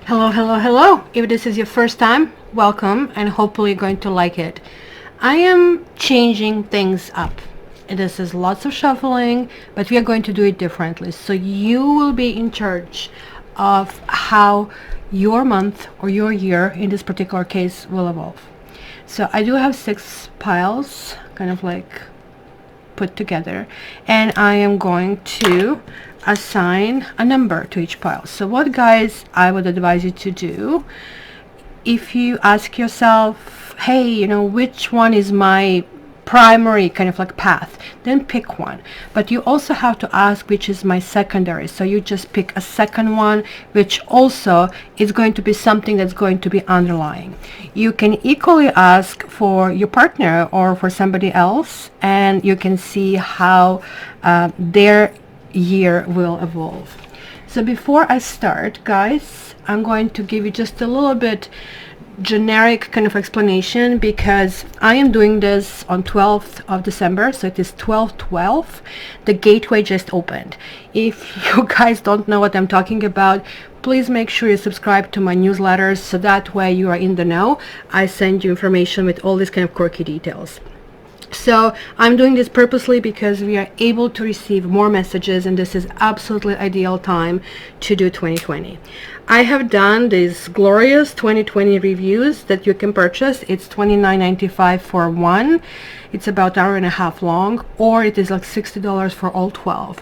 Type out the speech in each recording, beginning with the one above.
Hello, hello, hello. If this is your first time, welcome, and hopefully you're going to like it. I am changing things up. This is lots of shuffling, but we are going to do it differently. So you will be in charge of how your month or your year, in this particular case, will evolve. So I do have 6 piles, kind of like put together, and I am going to assign a number to each pile. So what, guys, I would advise you to do, if you ask yourself, hey, which one is my primary kind of like path, then pick one. But you also have to ask which is my secondary. So you just pick a second one, which also is going to be something that's going to be underlying. You can equally ask for your partner or for somebody else, and you can see how their year will evolve. So before I start, guys, I'm going to give you just a little bit generic kind of explanation, because I am doing this on 12th of December, so it is 12/12. The gateway just opened. If you guys don't know what I'm talking about, please make sure you subscribe to my newsletters, so that way you are in the know. I send you information with all these kind of quirky details. So I'm doing this purposely because we are able to receive more messages, and this is absolutely ideal time to do 2020. I have done these glorious 2020 reviews that you can purchase. It's $29.95 for one. It's about an hour and a half long, or it is like $60 for all 12.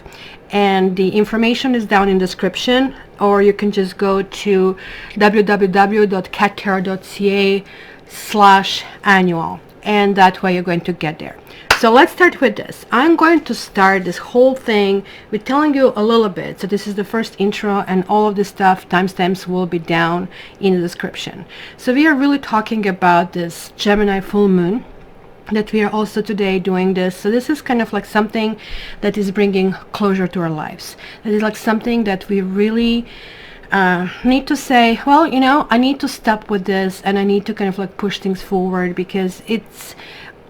And the information is down in the description, or you can just go to www.cattarot.ca/annual. And that way you're going to get there. So let's start with this. I'm going to start this whole thing with telling you a little bit. So this is the first intro, and all of this stuff, timestamps, will be down in the description. So we are really talking about this Gemini full moon, that we are also today doing this. So this is kind of like something that is bringing closure to our lives. It is like something that we really need to say, well, I need to stop with this, and I need to kind of like push things forward, because it's,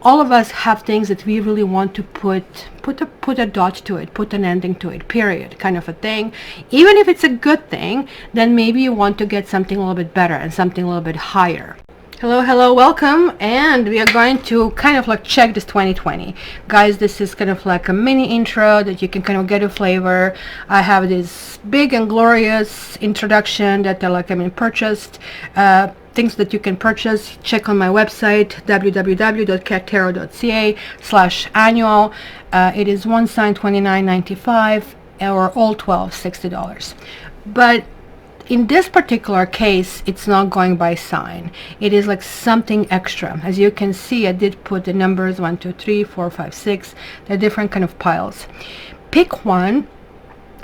all of us have things that we really want to put a dot to it, put an ending to it, period, kind of a thing. Even if it's a good thing, then maybe you want to get something a little bit better and something a little bit higher. Hello, hello, welcome, and we are going to kind of like check this 2020. Guys, this is kind of like a mini intro that you can kind of get a flavor. I have this big and glorious introduction that purchased, things that you can purchase. Check on my website, www.cattarot.ca/annual. It is one sign $29.95, or all 12 $60. But in this particular case, it's not going by sign. It is like something extra. As you can see, I did put the numbers 1, 2, 3, 4, 5, 6. They're different kind of piles. Pick one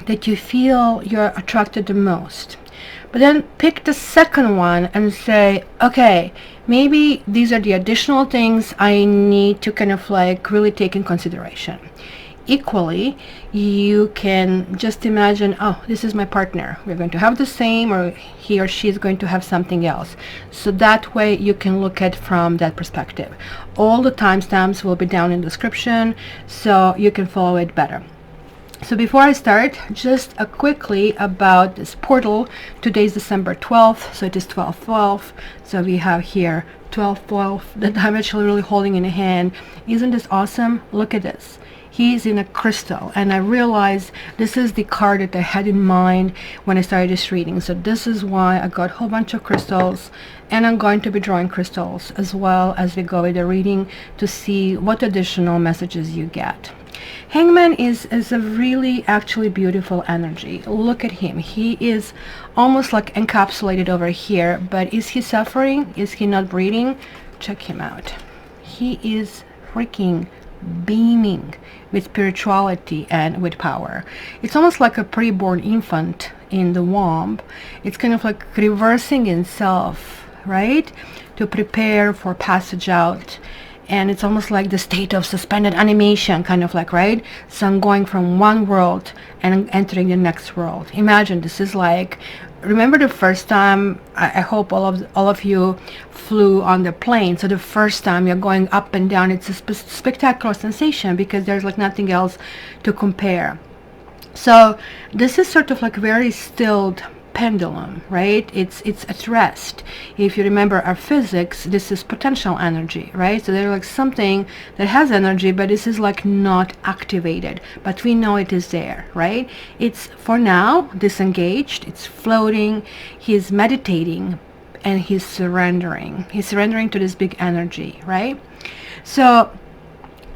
that you feel you're attracted the most. But then pick the second one and say, okay, maybe these are the additional things I need to kind of like really take in consideration. Equally, you can just imagine, oh, this is my partner, we're going to have the same, or he or she is going to have something else. So that way you can look at from that perspective. All the timestamps will be down in the description, so you can follow it better. So before I start, just quickly about this portal. Today is December 12th, so it is 12/12. So we have here 12/12 that I'm actually really holding in a hand. Isn't this awesome? Look at this. He's in a crystal, and I realized this is the card that I had in mind when I started this reading. So this is why I got a whole bunch of crystals, and I'm going to be drawing crystals as well as we go with the reading to see what additional messages you get. Hangman is a really actually beautiful energy. Look at him. He is almost like encapsulated over here, but is he suffering? Is he not breathing? Check him out. He is freaking beaming with spirituality and with power. It's almost like a preborn infant in the womb. It's kind of like reversing itself, right, to prepare for passage out. And it's almost like the state of suspended animation, kind of like, right? So I'm going from one world and entering the next world. Imagine this is like, remember the first time, I hope all of you flew on the plane. So the first time you're going up and down, it's a spectacular sensation, because there's like nothing else to compare. So this is sort of like very stilled pendulum, right? It's at rest. If you remember our physics, this is potential energy, right? So they're like something that has energy, but this is like not activated, but we know it is there, right? It's for now disengaged, it's floating, he's meditating, and he's surrendering. He's surrendering to this big energy, right? So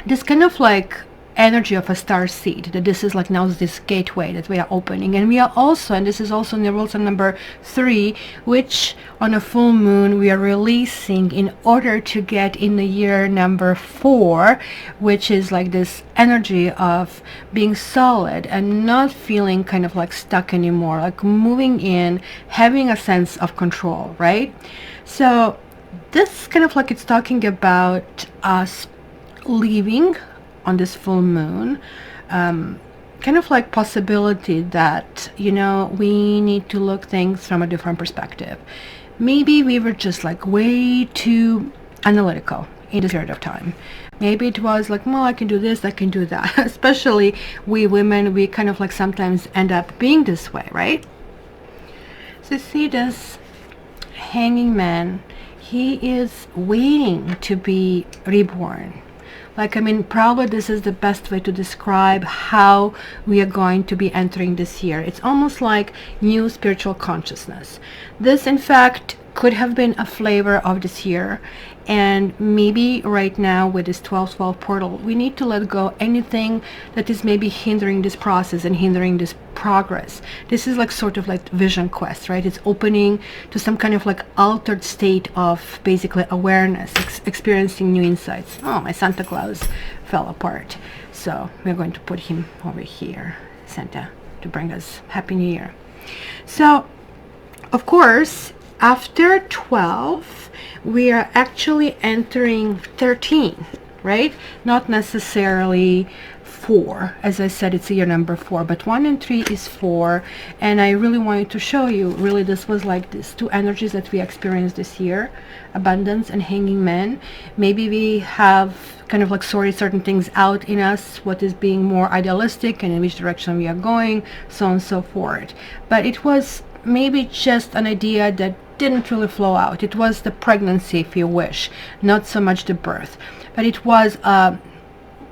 this kind of like energy of a star seed, that this is like now this gateway that we are opening. And we are also, and this is also in the rules of number 3, which on a full moon we are releasing in order to get in the year number 4, which is like this energy of being solid and not feeling kind of like stuck anymore, like moving in, having a sense of control, right? So this kind of like, it's talking about us leaving on this full moon, kind of like possibility that, you know, we need to look things from a different perspective. Maybe we were just like way too analytical in this period of time. Maybe it was like, well, I can do this, I can do that. Especially we women, we kind of like sometimes end up being this way, right? So see this hanging man, he is waiting to be reborn. Like, I mean, probably this is the best way to describe how we are going to be entering this year. It's almost like new spiritual consciousness. This, in fact, could have been a flavor of this year. And maybe right now with this 12-12 portal, we need to let go anything that is maybe hindering this process and hindering this progress. This is like sort of like vision quest, right? It's opening to some kind of like altered state of basically awareness, experiencing new insights. Oh, my Santa Claus fell apart. So we're going to put him over here, Santa, to bring us Happy New Year. So, of course, after 12, we are actually entering 13, right? Not necessarily 4. As I said, it's year number 4, but 1 and 3 is 4. And I really wanted to show you, really, this was like these 2 energies that we experienced this year, abundance and hanging man. Maybe we have kind of like sorted certain things out in us, what is being more idealistic and in which direction we are going, so on and so forth. But it was maybe just an idea that didn't really flow out. It was the pregnancy, if you wish, not so much the birth, but it was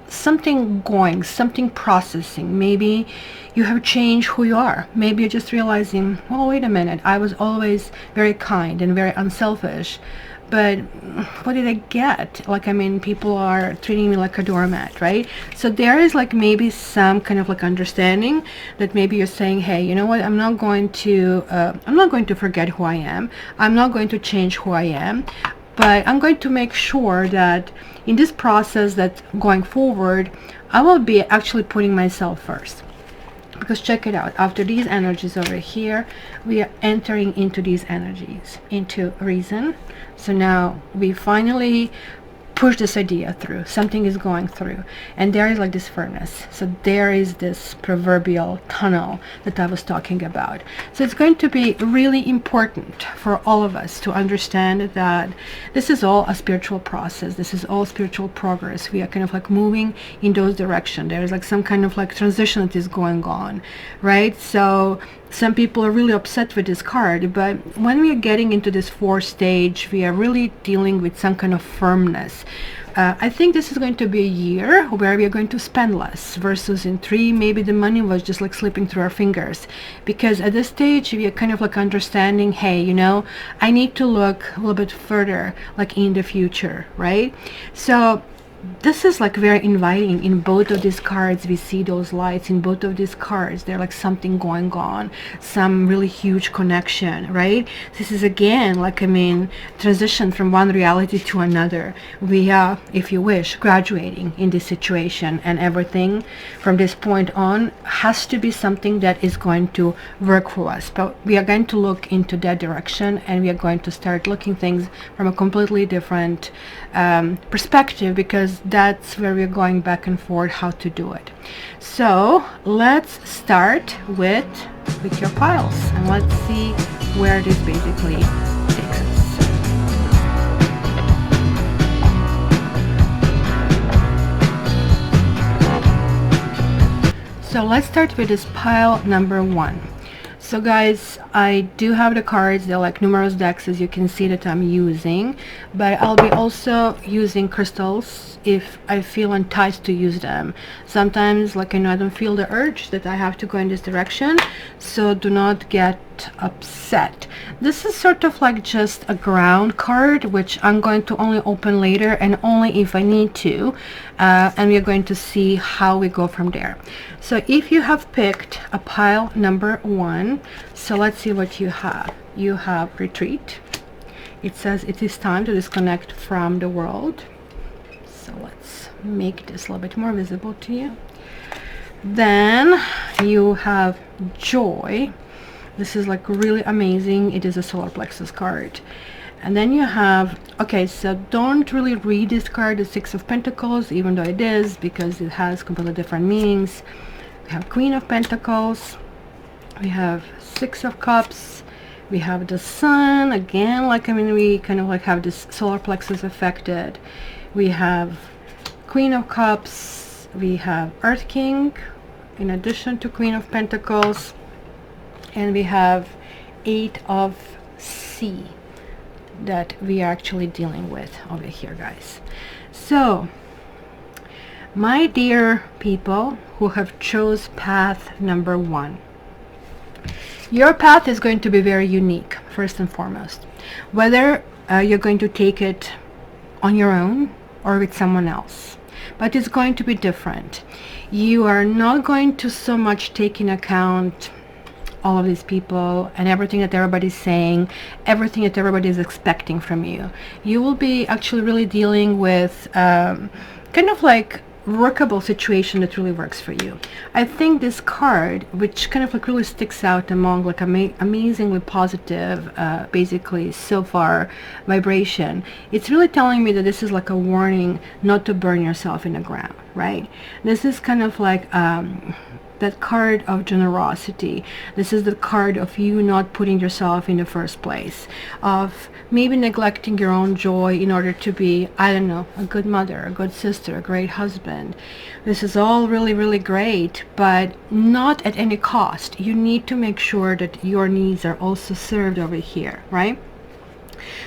something going, something processing. Maybe you have changed who you are. Maybe you're just realizing, oh, wait a minute, I was always very kind and very unselfish, but what did I get? Like, I mean, people are treating me like a doormat, right? So there is like maybe some kind of like understanding that maybe you're saying, hey, you know what, I'm not going to forget who I am. I'm not going to change who I am, but I'm going to make sure that in this process, that going forward, I will be actually putting myself first. Because check it out, after these energies over here, we are entering into these energies, into reason. So now we finally push this idea through. Something is going through, and there is like this furnace. So there is this proverbial tunnel that I was talking about. So it's going to be really important for all of us to understand that this is all a spiritual process. This is all spiritual progress. We are kind of like moving in those directions. There is like some kind of like transition that is going on, right? So some people are really upset with this card, but when we are getting into this 4th stage, we are really dealing with some kind of firmness. I think this is going to be a year where we are going to spend less, versus in 3, maybe the money was just like slipping through our fingers. Because at this stage, we are kind of like understanding, hey, you know, I need to look a little bit further, like in the future, right? So this is like very inviting. In both of these cards, we see those lights. In both of these cards, there's like something going on, some really huge connection, right? This is again, like, I mean, transition from one reality to another. We are, if you wish, graduating in this situation, and everything from this point on has to be something that is going to work for us. But we are going to look into that direction, and we are going to start looking things from a completely different perspective, because that's where we're going back and forth how to do it. So let's start with your piles, and let's see where this basically takes us. So let's start with this pile number 1. So guys, I do have the cards. They're like numerous decks, as you can see, that I'm using, but I'll be also using crystals if I feel enticed to use them. Sometimes, like, I don't feel the urge that I have to go in this direction, so do not get upset. This is sort of like just a ground card, which I'm going to only open later and only if I need to, and we're going to see how we go from there. So if you have picked a pile number 1, so let's see what you have. You have retreat. It says it is time to disconnect from the world. So let's make this a little bit more visible to you. Then you have joy. This is like really amazing. It is a solar plexus card. And then you have, okay, so don't really read this card, the Six of Pentacles, even though it is, because it has completely different meanings. We have Queen of Pentacles, we have Six of Cups, we have the Sun, again, like, I mean, we kind of like have this solar plexus affected. We have Queen of Cups, we have Earth King, in addition to Queen of Pentacles, and we have Eight of Sea that we are actually dealing with over here, guys. So my dear people who have chose path number 1, your path is going to be very unique, first and foremost, whether you're going to take it on your own or with someone else, but it's going to be different. You are not going to so much take in account all of these people and everything that everybody's saying, everything that everybody is expecting from you. You will be actually really dealing with kind of like workable situation that really works for you. I think this card, which kind of like really sticks out among like amazingly positive, basically so far vibration, it's really telling me that this is like a warning not to burn yourself in the ground, right? This is kind of like that card of generosity. This is the card of you not putting yourself in the first place, of maybe neglecting your own joy in order to be, I don't know, a good mother, a good sister, a great husband. This is all really, really great, but not at any cost. You need to make sure that your needs are also served over here, right?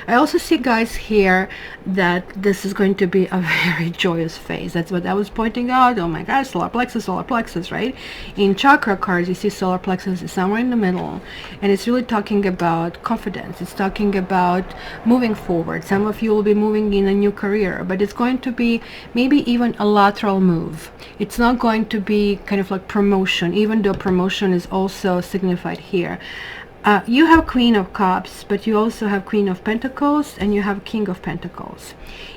I also see, guys, here that this is going to be a very joyous phase. That's what I was pointing out. Oh my gosh, solar plexus, right? In chakra cards, you see solar plexus is somewhere in the middle, and it's really talking about confidence. It's talking about moving forward. Some of you will be moving in a new career, but it's going to be maybe even a lateral move. It's not going to be kind of like promotion, even though promotion is also signified here. You have Queen of Cups, but you also have Queen of Pentacles, and you have King of Pentacles.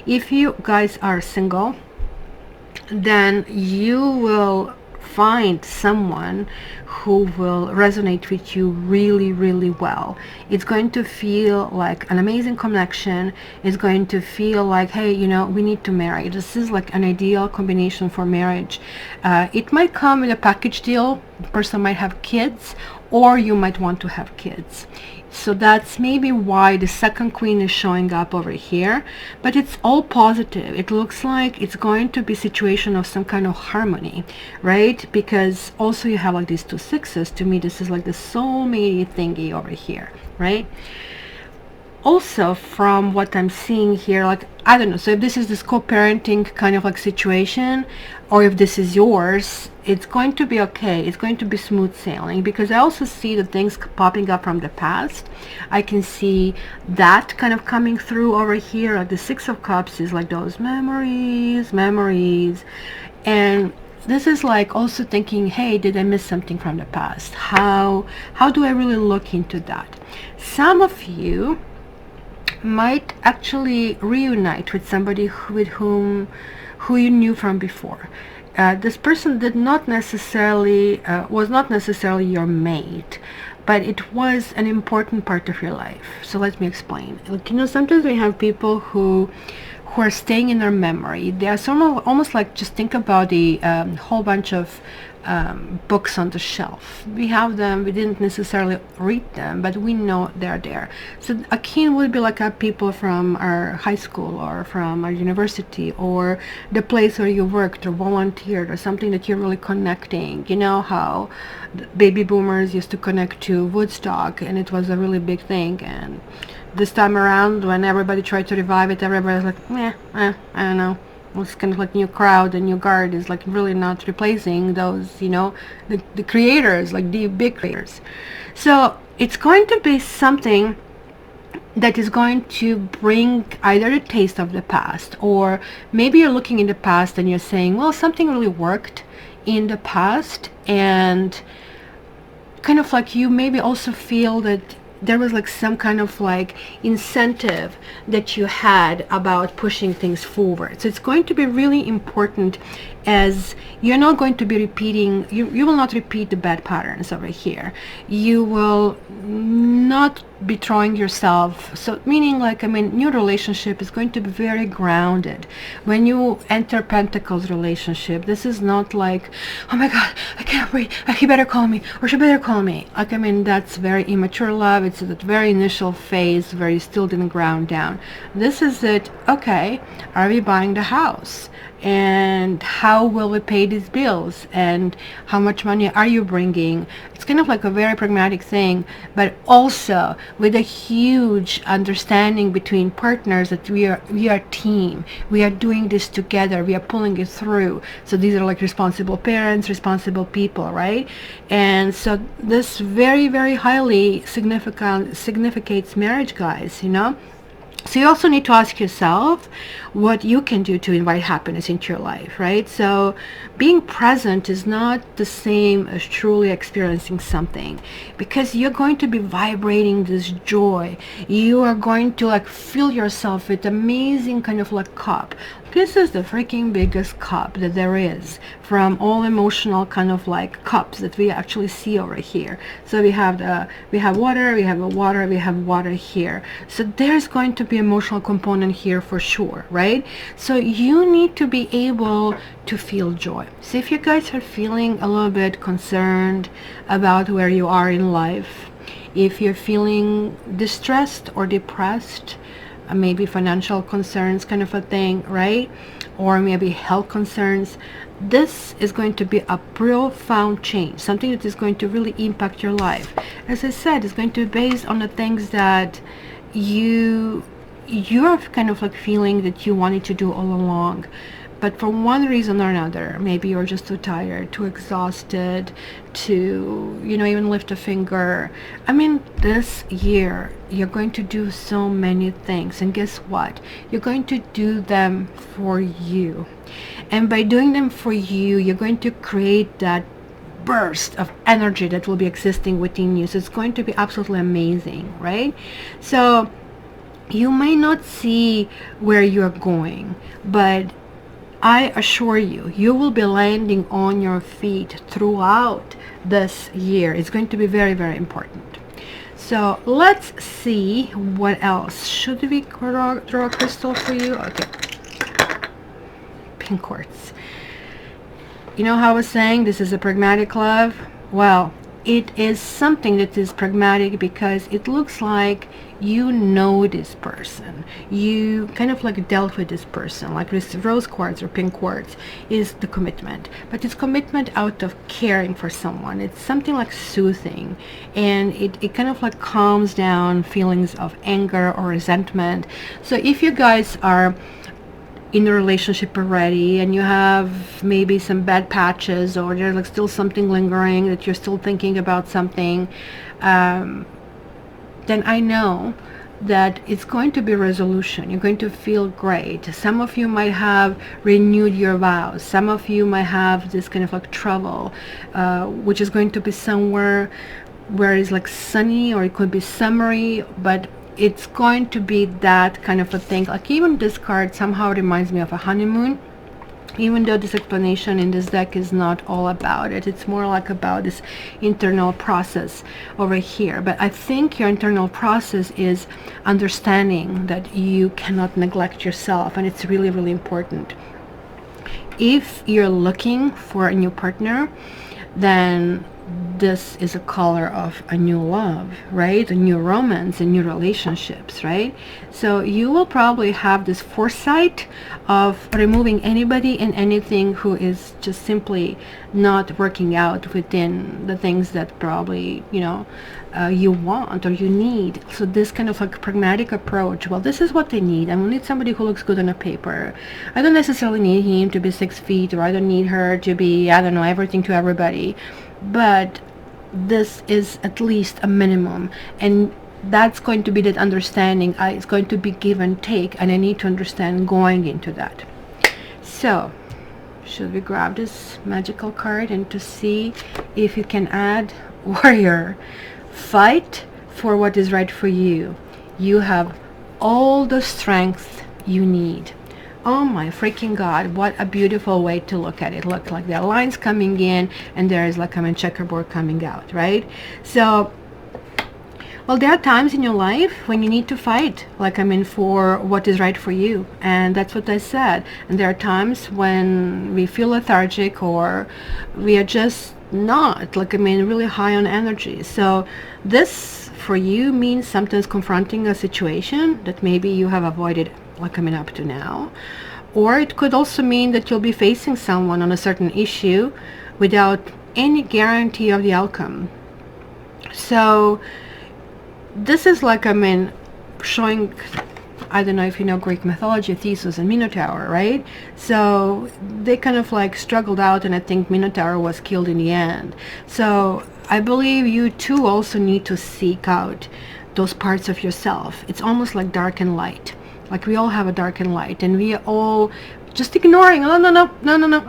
If you guys are single, then you will find someone who will resonate with you really, really well. It's going to feel like an amazing connection. It's going to feel like, hey, you know, we need to marry. This is like an ideal combination for marriage. It might come with a package deal. The person might have kids, or you might want to have kids. So that's maybe why the second queen is showing up over here, but it's all positive. It looks like it's going to be a situation of some kind of harmony, right? Because also you have like these two sixes. To me, this is like the soulmate thingy over here, right? Also, from what I'm seeing here, like, I don't know, so if this is this co-parenting kind of like situation, or if this is yours, it's going to be okay. It's going to be smooth sailing, because I also see the things popping up from the past. I can see that kind of coming through over here. Like the Six of Cups is like those memories, and this is like also thinking, hey, did I miss something from the past? How do I really look into that? Some of you might actually reunite with somebody who you knew from before. This person did not necessarily was not necessarily your mate, but it was an important part of your life. So let me explain. Like, you know, sometimes we have people who who are staying in our memory. They are some of, almost like, just think about the whole bunch of books on the shelf. We have them, we didn't necessarily read them, but we know they're there. So a kin would be like people from our high school or from our university or the place where you worked or volunteered or something that you're really connecting. You know how baby boomers used to connect to Woodstock, and it was a really big thing, and this time around when everybody tried to revive it, everybody was like, I don't know. It's kind of like new crowd and new guard is like really not replacing those, you know, the creators, like the big creators. So it's going to be something that is going to bring either a taste of the past, or maybe you're looking in the past and you're saying, well, something really worked in the past, and kind of like you maybe also feel that there was like some kind of like incentive that you had about pushing things forward. So it's going to be really important, as you're not going to be repeating, you will not repeat the bad patterns over here. You will not be throwing yourself, so meaning like, I mean, new relationship is going to be very grounded. When you enter Pentacles relationship, this is not like, oh my god, I can't breathe, he better call me or she better call me. Like, I mean, that's very immature love. It's that very initial phase where you still didn't ground down. This is it. Okay, are we buying the house? And how will we pay these bills, and how much money are you bringing? It's kind of like a very pragmatic thing, but also with a huge understanding between partners that we are a team. We are doing this together. We are pulling it through. So these are like responsible parents, responsible people, right? And so this very, very highly significates marriage, guys, you know. So you also need to ask yourself what you can do to invite happiness into your life, right? So being present is not the same as truly experiencing something, because you're going to be vibrating this joy. You are going to like fill yourself with amazing kind of like cup. This is the freaking biggest cup that there is from all emotional kind of like cups that we actually see over here. So we have water, we have water here. So there's going to be emotional component here for sure, right? So you need to be able to feel joy. So if you guys are feeling a little bit concerned about where you are in life, if you're feeling distressed or depressed, maybe financial concerns kind of a thing, right? Or maybe health concerns, this is going to be a profound change, something that is going to really impact your life. As I said, it's going to be based on the things that you're kind of like feeling that you wanted to do all along, but for one reason or another, maybe you're just too tired, too exhausted to, you know, even lift a finger. I mean, this year you're going to do so many things, and guess what? You're going to do them for you, and by doing them for you, you're going to create that burst of energy that will be existing within you. So it's going to be absolutely amazing, right? So you may not see where you're going, but I assure you, you will be landing on your feet throughout this year. It's going to be very, very important. So let's see what else. Should we draw a crystal for you? Okay. Pink quartz. You know how I was saying this is a pragmatic love? Well, it is something that is pragmatic because it looks like you know this person. You kind of like dealt with this person. Like this rose quartz or pink quartz is the commitment, but it's commitment out of caring for someone. It's something like soothing, and it kind of like calms down feelings of anger or resentment. So if you guys are in a relationship already and you have maybe some bad patches, or there's like still something lingering that you're still thinking about something, then I know that it's going to be resolution. You're going to feel great. Some of you might have renewed your vows. Some of you might have this kind of like travel, which is going to be somewhere where it's like sunny, or it could be summery, but it's going to be that kind of a thing. Like even this card somehow reminds me of a honeymoon. even though this explanation in this deck is not all about it. It's more like about this internal process over here. But I think your internal process is understanding that you cannot neglect yourself, and it's really, really important. If you're looking for a new partner, then this is a color of a new love, right? A new romance and new relationships, right? So you will probably have this foresight of removing anybody and anything who is just simply not working out within the things that probably, you know, you want or you need. So this kind of like pragmatic approach, well, this is what they need. I need somebody who looks good on a paper. I don't necessarily need him to be 6 feet, or I don't need her to be, I don't know, everything to everybody. But this is at least a minimum, and that's going to be that understanding. It's going to be give and take, and I need to understand going into that. So should we grab this magical card and to see if you can add warrior? Fight for what is right for you. You have all the strength you need. Oh my freaking God, what a beautiful way to look at it. Look, like there are lines coming in and there is like a checkerboard coming out, right? So, well, there are times in your life when you need to fight, like for what is right for you. And that's what I said. And there are times when we feel lethargic, or we are just not, like really high on energy. So this for you means sometimes confronting a situation that maybe you have avoided, like up to now. Or it could also mean that you'll be facing someone on a certain issue without any guarantee of the outcome. So this is like showing, I don't know if you know Greek mythology, Theseus and Minotaur, right? So they kind of like struggled out, and I think Minotaur was killed in the end. So I believe you too also need to seek out those parts of yourself. It's almost like dark and light. Like we all have a dark and light, and we are all just ignoring. Oh, no,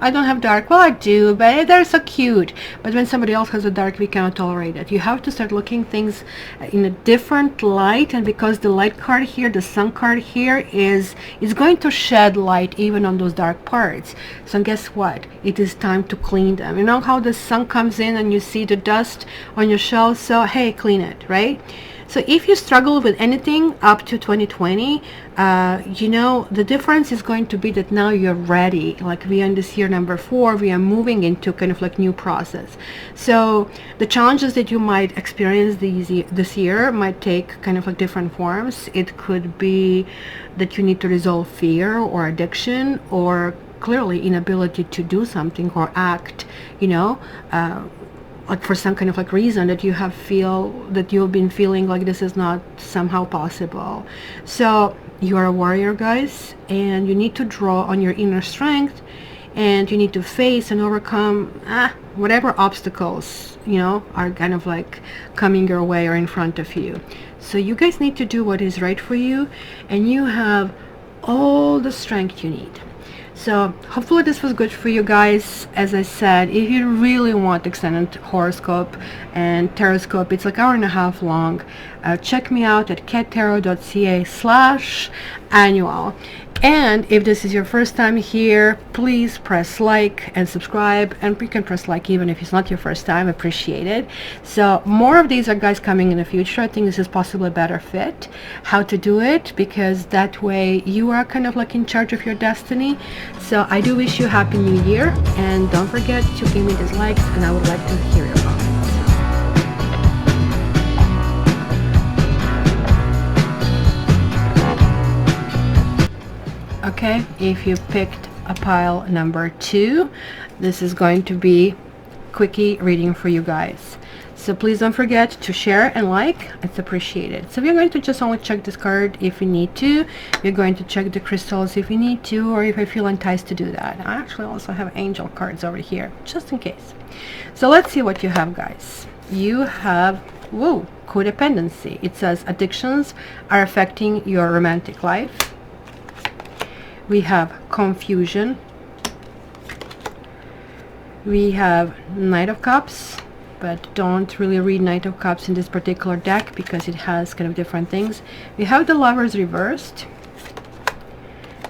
I don't have dark. Well, I do, but they're so cute. But when somebody else has a dark, we cannot tolerate it. You have to start looking things in a different light, and because the light card here, the sun card here, is going to shed light even on those dark parts. So guess what? It is time to clean them. You know how the sun comes in and you see the dust on your shelf? So hey, clean it, right? So if you struggle with anything up to 2020, you know, the difference is going to be that now you're ready. Like we are in this year number 4, we are moving into kind of like new process. So the challenges that you might experience this year might take kind of like different forms. It could be that you need to resolve fear or addiction, or clearly inability to do something or act, you know, like for some kind of like reason that you've been feeling like this is not somehow possible. So you are a warrior, guys, and you need to draw on your inner strength, and you need to face and overcome whatever obstacles, you know, are kind of like coming your way or in front of you. So you guys need to do what is right for you, and you have all the strength you need. So hopefully this was good for you guys. As I said, if you really want extended horoscope and taroscope, it's like 1.5 hours long. Check me out at cattarot.ca/annual. And if this is your first time here, please press like and subscribe, and you can press like even if it's not your first time. Appreciate it. So more of these are guys coming in the future. I think this is possibly a better fit how to do it, because that way you are kind of like in charge of your destiny. So I do wish you a happy new year, and don't forget to give me these likes, and I would like to hear your comments. Okay, if you picked a pile number 2, this is going to be quickie reading for you guys. So please don't forget to share and like. It's appreciated. So we're going to just only check this card if we need to. We're going to check the crystals if we need to, or if I feel enticed to do that. I actually also have angel cards over here, just in case. So let's see what you have, guys. You have, whoa, codependency. It says addictions are affecting your romantic life. We have confusion. We have Knight of Cups, but don't really read Knight of Cups in this particular deck because it has kind of different things. We have the Lovers reversed.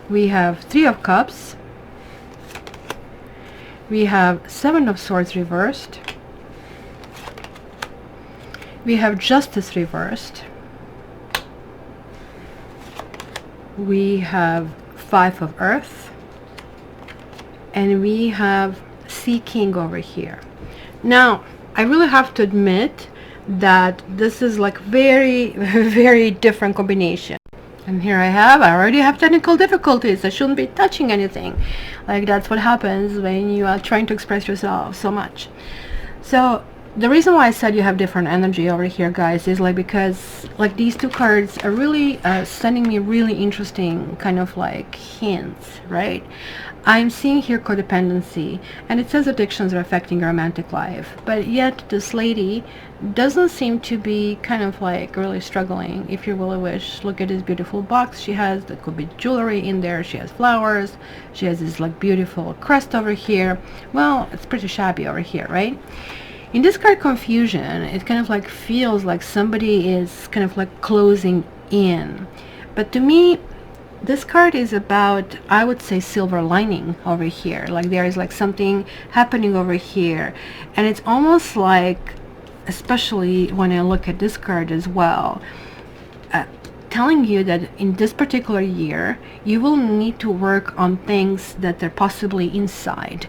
We have 3 of Cups. We have Seven of Swords reversed. We have Justice reversed. We have Five of Earth. And we have Sea King over here. Now, I really have to admit that this is like very, very different combination. And here I already have technical difficulties. I shouldn't be touching anything. Like, that's what happens when you are trying to express yourself so much. So the reason why I said you have different energy over here, guys, is like because like these two cards are really sending me really interesting kind of like hints, right? I'm seeing here codependency, and it says addictions are affecting your romantic life, but yet this lady doesn't seem to be kind of like really struggling. If you really wish, look at this beautiful box she has. There could be jewelry in there. She has flowers. She has this like beautiful crest over here. Well, it's pretty shabby over here, right? In this card Confusion, it kind of like feels like somebody is kind of like closing in. But to me, this card is about, I would say, silver lining over here. Like there is like something happening over here. And it's almost like, especially when I look at this card as well, telling you that in this particular year you will need to work on things that are possibly inside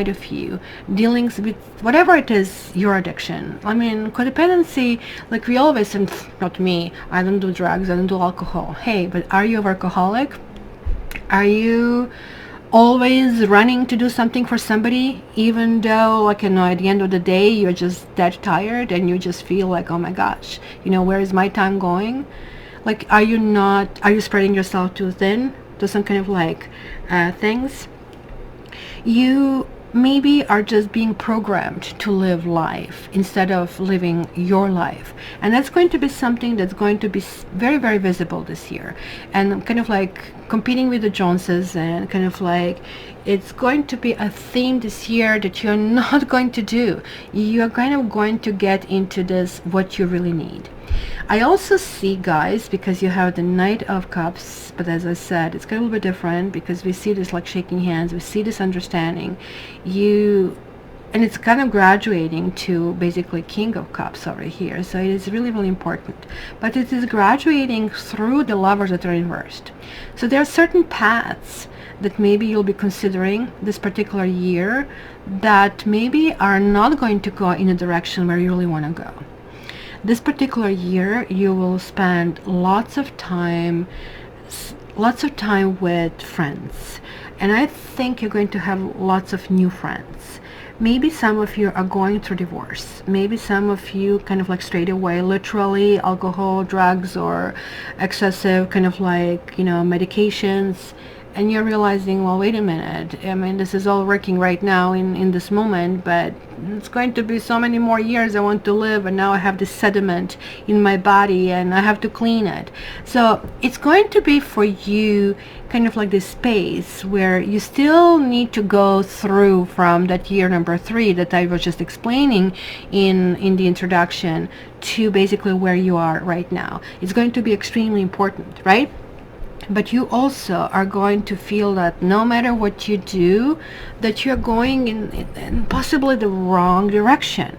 of you, dealings with whatever it is, your addiction. I mean, codependency, like we always say, not me, I don't do drugs, I don't do alcohol. Hey, but are you a workaholic? Are you always running to do something for somebody, even though, like, you know, at the end of the day you're just dead tired and you just feel like, oh my gosh, you know, where is my time going? Like, are you spreading yourself too thin to some kind of like things? You maybe are just being programmed to live life instead of living your life, and that's going to be something that's going to be very, very visible this year, and kind of like competing with the Joneses, and kind of like it's going to be a theme this year that you're not going to do. You're kind of going to get into this, what you really need. I also see, guys, because you have the Knight of Cups, but as I said, it's kind of a little bit different because we see this like shaking hands, we see this understanding, and it's kind of graduating to basically King of Cups over here. So it is really, really important, but it is graduating through the Lovers that are inversed. So there are certain paths that maybe you'll be considering this particular year that maybe are not going to go in a direction where you really want to go. This particular year you will spend lots of time with friends, and I think you're going to have lots of new friends. Maybe some of you are going through divorce. Maybe some of you kind of like straight away, literally alcohol, drugs, or excessive kind of like, you know, medications, and you're realizing, well, wait a minute, I mean, this is all working right now in this moment, but it's going to be so many more years I want to live, and now I have this sediment in my body and I have to clean it. So it's going to be for you kind of like this space where you still need to go through from that year number 3 that I was just explaining in the introduction to basically where you are right now. It's going to be extremely important, right? But you also are going to feel that no matter what you do, that you're going in possibly the wrong direction.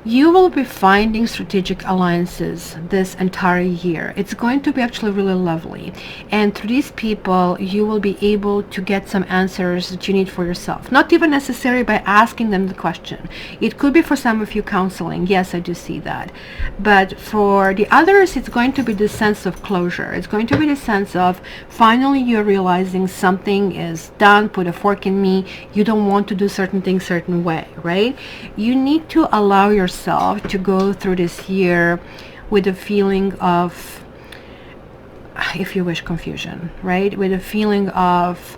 You will be finding strategic alliances this entire year. It's going to be actually really lovely. And through these people, you will be able to get some answers that you need for yourself. Not even necessarily by asking them the question. It could be for some of you counseling. Yes, I do see that. But for the others, it's going to be the sense of closure. It's going to be the sense of finally you're realizing something is done, put a fork in me. You don't want to do certain things certain way, right? You need to allow yourself to go through this year with a feeling of, if you wish, confusion, right? With a feeling of,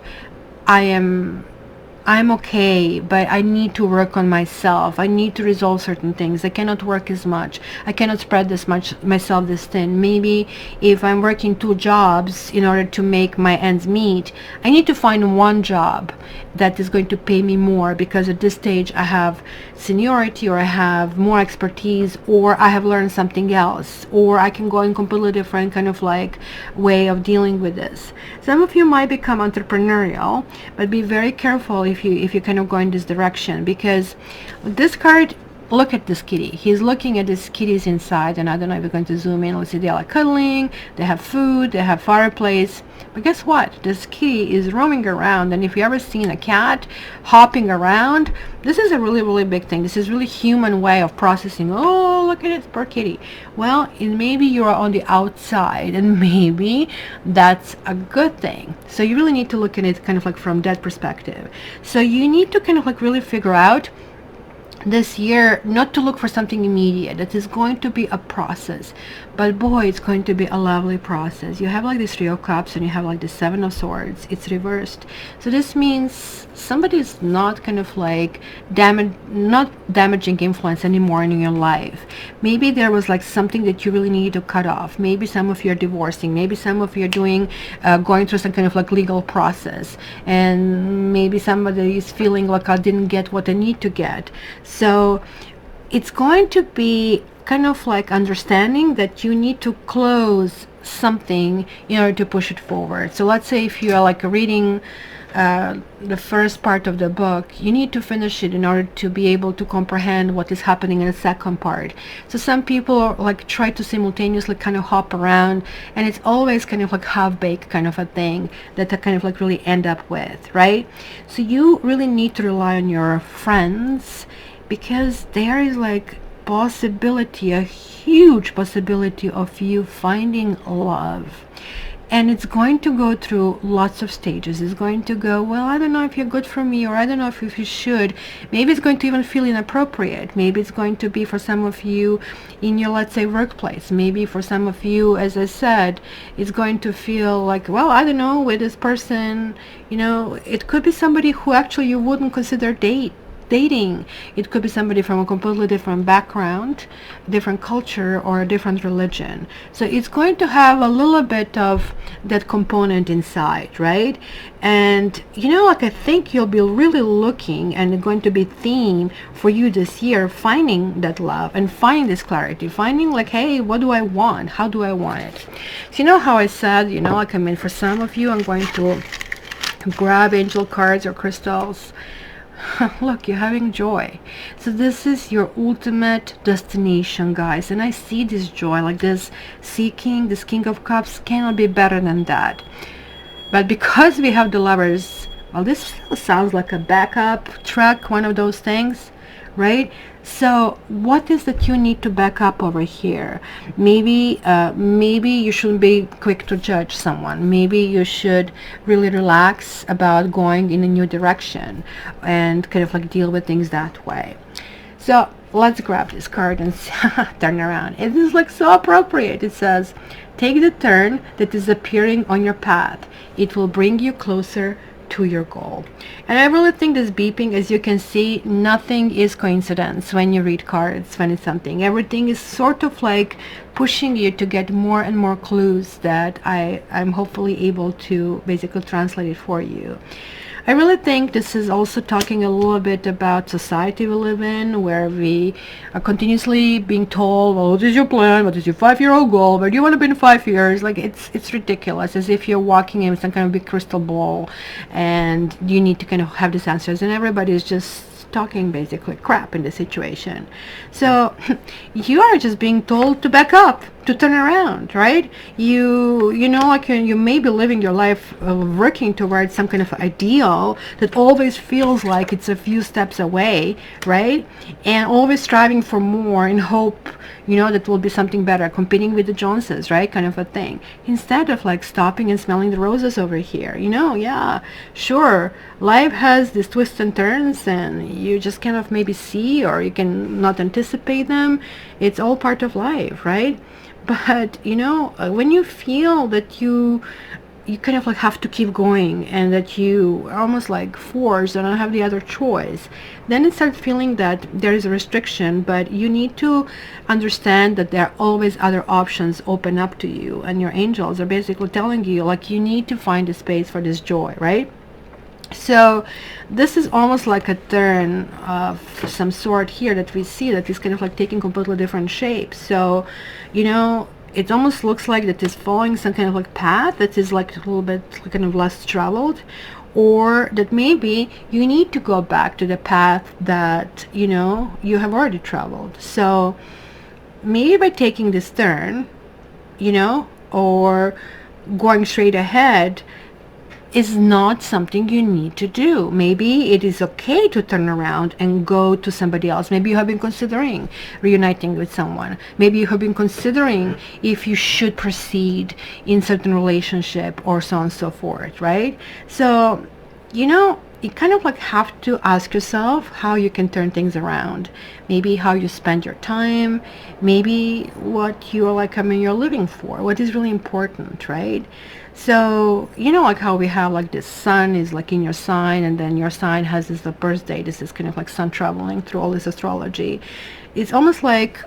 I'm okay, but I need to work on myself. I need to resolve certain things. I cannot work as much. I cannot spread this much myself this thin. Maybe if I'm working 2 jobs in order to make my ends meet, I need to find one job that is going to pay me more because at this stage I have seniority, or I have more expertise, or I have learned something else, or I can go in completely different kind of like way of dealing with this. Some of you might become entrepreneurial, but be very careful if you kind of go in this direction, because this card, look at this kitty. He's looking at this kitty's inside, and I don't know if we're going to zoom in. Let's see, they're like cuddling, they have food, they have fireplace. But guess what? This kitty is roaming around, and if you ever seen a cat hopping around, this is a really, really big thing. This is really human way of processing. Oh, look at it, poor kitty. Well, maybe you're on the outside, and maybe that's a good thing. So you really need to look at it kind of like from that perspective. So you need to kind of like really figure out this year not to look for something immediate. It is going to be a process, but boy, it's going to be a lovely process. You have like this 3 of Cups, and you have like the 7 of Swords. It's reversed, so this means somebody is not kind of like not damaging influence anymore in your life. Maybe there was like something that you really need to cut off. Maybe some of you are divorcing, maybe some of you are doing going through some kind of like legal process, and maybe somebody is feeling like I didn't get what I need to get. So it's going to be kind of like understanding that you need to close something in order to push it forward. So let's say if you are like reading the first part of the book, you need to finish it in order to be able to comprehend what is happening in the second part. So some people like try to simultaneously kind of hop around, and it's always kind of like half-baked kind of a thing that they kind of like really end up with, right? So you really need to rely on your friends, because there is like possibility, a huge possibility of you finding love. And it's going to go through lots of stages. It's going to go, well, I don't know if you're good for me, or I don't know if you should. Maybe it's going to even feel inappropriate. Maybe it's going to be for some of you in your, let's say, workplace. Maybe for some of you, as I said, it's going to feel like, well, I don't know, with this person, you know, it could be somebody who actually you wouldn't consider dating. It could be somebody from a completely different background, different culture, or a different religion. So it's going to have a little bit of that component inside, right? And you know, like I think you'll be really looking, and it's going to be theme for you this year, finding that love and finding this clarity, finding like, hey, what do I want? How do I want it? So you know how I said, you know, like I mean, for some of you, I'm going to grab angel cards or crystals. Look, you're having joy. So this is your ultimate destination, guys. And I see this joy, like this seeking, this King of Cups cannot be better than that. But because we have the Lovers, well, this sounds like a backup track, one of those things, right? So what is that you need to back up over here? Maybe you shouldn't be quick to judge someone. Maybe you should really relax about going in a new direction and kind of like deal with things that way. So let's grab this card and turn around. It is like so appropriate. It says, take the turn that is appearing on your path. It will bring you closer to your goal. And I really think this beeping, as you can see, nothing is coincidence when you read cards, when it's something. Everything is sort of like pushing you to get more and more clues that I'm hopefully able to basically translate it for you. I really think this is also talking a little bit about society we live in, where we are continuously being told, well, what is your plan? What is your 5-year-old goal? Where do you want to be in 5 years? Like, it's ridiculous, as if you're walking in some kind of big crystal ball and you need to kind of have these answers, and everybody is just talking basically crap in the situation. So you are just being told to back up, to turn around, right? You know, like you may be living your life working towards some kind of ideal that always feels like it's a few steps away, right? And always striving for more in hope, you know, that will be something better, competing with the Joneses, right? Kind of a thing. Instead of like stopping and smelling the roses over here, you know, yeah, sure, life has these twists and turns, and you just kind of maybe see, or you can not anticipate them. It's all part of life, right? But you know, when you feel that you kind of like have to keep going, and that you are almost like forced and don't have the other choice, then it starts feeling that there is a restriction. But you need to understand that there are always other options open up to you, and your angels are basically telling you like you need to find a space for this joy, right? So this is almost like a turn of some sort here that we see that is kind of like taking completely different shape. So, you know, it almost looks like that is following some kind of like path that is like a little bit kind of less traveled, or that maybe you need to go back to the path that, you know, you have already traveled. So maybe by taking this turn, you know, or going straight ahead, is not something you need to do. Maybe it is okay to turn around and go to somebody else. Maybe you have been considering reuniting with someone. Maybe you have been considering if you should proceed in certain relationship, or so on and so forth, right? So, you know, you kind of like have to ask yourself how you can turn things around. Maybe how you spend your time, maybe what you're like, I mean, you're living for, what is really important, right? So, you know, like how we have like this sun is like in your sign, and then your sign has this birthday. This is kind of like sun traveling through all this astrology. It's almost like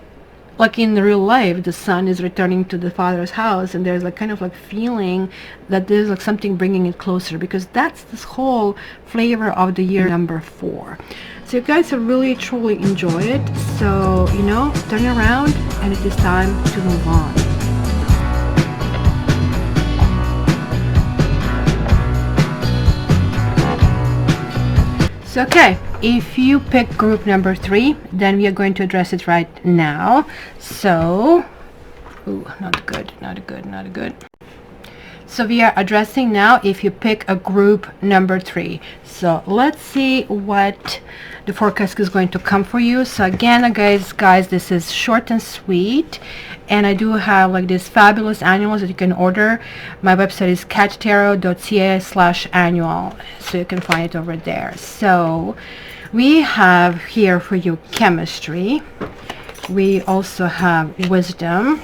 in the real life, the sun is returning to the father's house, and there's like kind of like feeling that there's like something bringing it closer, because that's this whole flavor of the year number 4. So you guys will really truly enjoy it. So, you know, turn around, and it is time to move on. So, okay, if you pick group number 3, then we are going to address it right now. So, ooh, not good, not good, not good. So we are addressing now if you pick a group number 3. So let's see what the forecast is going to come for you. So again, guys, this is short and sweet, and I do have like these fabulous annuals that you can order. My website is cattarot.ca/annual, so you can find it over there. So we have here for you chemistry. We also have wisdom.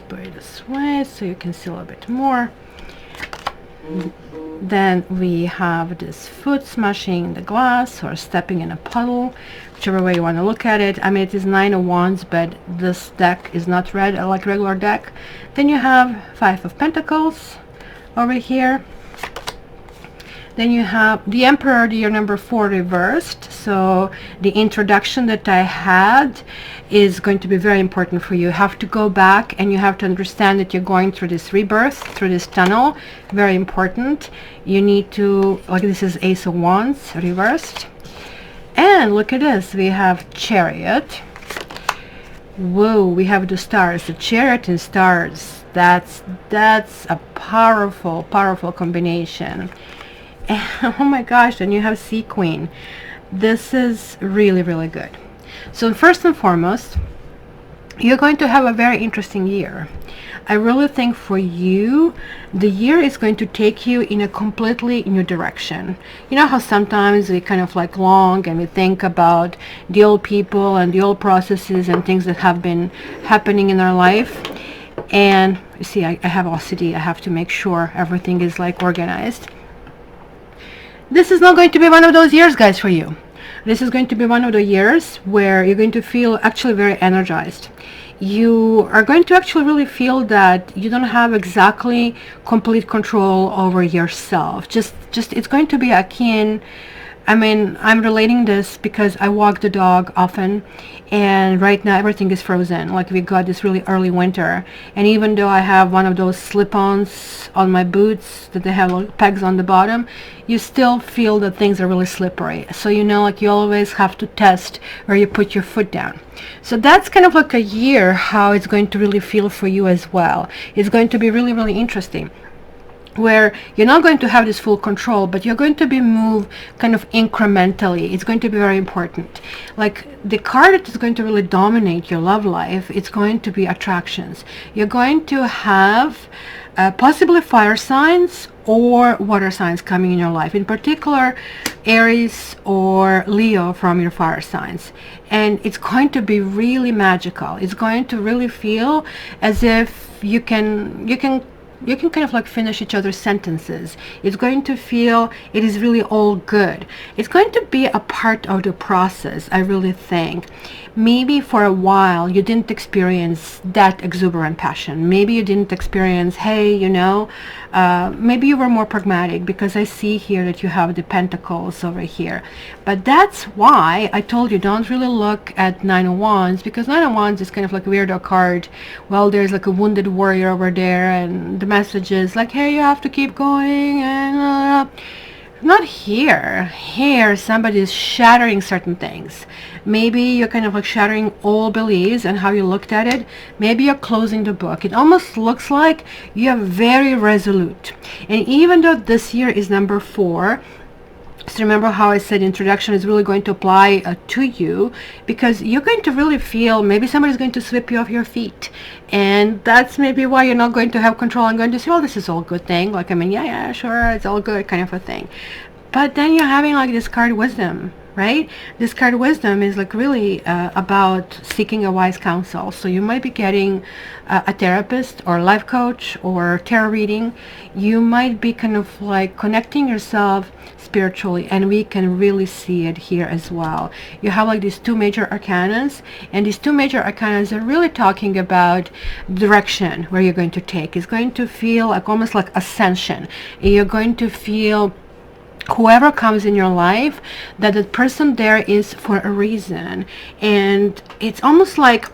Put it this way so you can see a little bit more. Then we have this foot smashing the glass, or stepping in a puddle, whichever way you want to look at it. I mean, it is 9 of Wands, but this deck is not red like regular deck. Then you have 5 of Pentacles over here. Then you have the Emperor, the year number 4 reversed. So the introduction that I had is going to be very important for you. You have to go back, and you have to understand that you're going through this rebirth, through this tunnel. Very important. You need to, like, this is Ace of Wands reversed. And look at this. We have Chariot. Whoa, we have the stars. The Chariot and stars. That's a powerful combination. Oh my gosh, and you have Sea Queen. This is really, really good. So first and foremost, you're going to have a very interesting year. I really think for you, the year is going to take you in a completely new direction. You know how sometimes we kind of like long and we think about the old people and the old processes and things that have been happening in our life. And you see, I have OCD. I have to make sure everything is like organized. This is not going to be one of those years, guys, for you. This is going to be one of the years where you're going to feel actually very energized. You are going to actually really feel that you don't have exactly complete control over yourself. Just it's going to be akin. I mean, I'm relating this because I walk the dog often, and right now everything is frozen. Like, we got this really early winter, and even though I have one of those slip-ons on my boots that they have like pegs on the bottom, you still feel that things are really slippery. So, you know, like, you always have to test where you put your foot down. So that's kind of like a year how it's going to really feel for you as well. It's going to be really, really interesting, where you're not going to have this full control, but you're going to be moved kind of incrementally. It's going to be very important. Like, the card that is going to really dominate your love life, it's going to be attractions. You're going to have possibly fire signs or water signs coming in your life, in particular Aries or Leo from your fire signs. And it's going to be really magical. It's going to really feel as if you can you can kind of like finish each other's sentences. It's going to feel it is really all good. It's going to be a part of the process, I really think. Maybe for a while you didn't experience that exuberant passion. Maybe you didn't experience, hey, you know, maybe you were more pragmatic, because I see here that you have the pentacles over here. But that's why I told you don't really look at Nine of Wands, because Nine of Wands is kind of like a weirdo card. Well, there's like a wounded warrior over there, and the message is like, hey, you have to keep going, and not here. Here somebody is shattering certain things. Maybe you're kind of like shattering all beliefs and how you looked at it. Maybe you're closing the book. It almost looks like you're very resolute. And even though this year is number 4, so remember how I said introduction is really going to apply to you, because you're going to really feel maybe somebody's going to sweep you off your feet, and that's maybe why you're not going to have control and going to say, well, this is all good thing, like, I mean, yeah, sure, it's all good kind of a thing. But then you're having like this card wisdom, right? This card wisdom is like really about seeking a wise counsel. So you might be getting a therapist or life coach or tarot reading. You might be kind of like connecting yourself spiritually, and we can really see it here as well. You have like these 2 major arcanas, and these 2 major arcanas are really talking about direction where you're going to take. It's going to feel like almost like ascension. You're going to feel whoever comes in your life, that the person there is for a reason. And it's almost like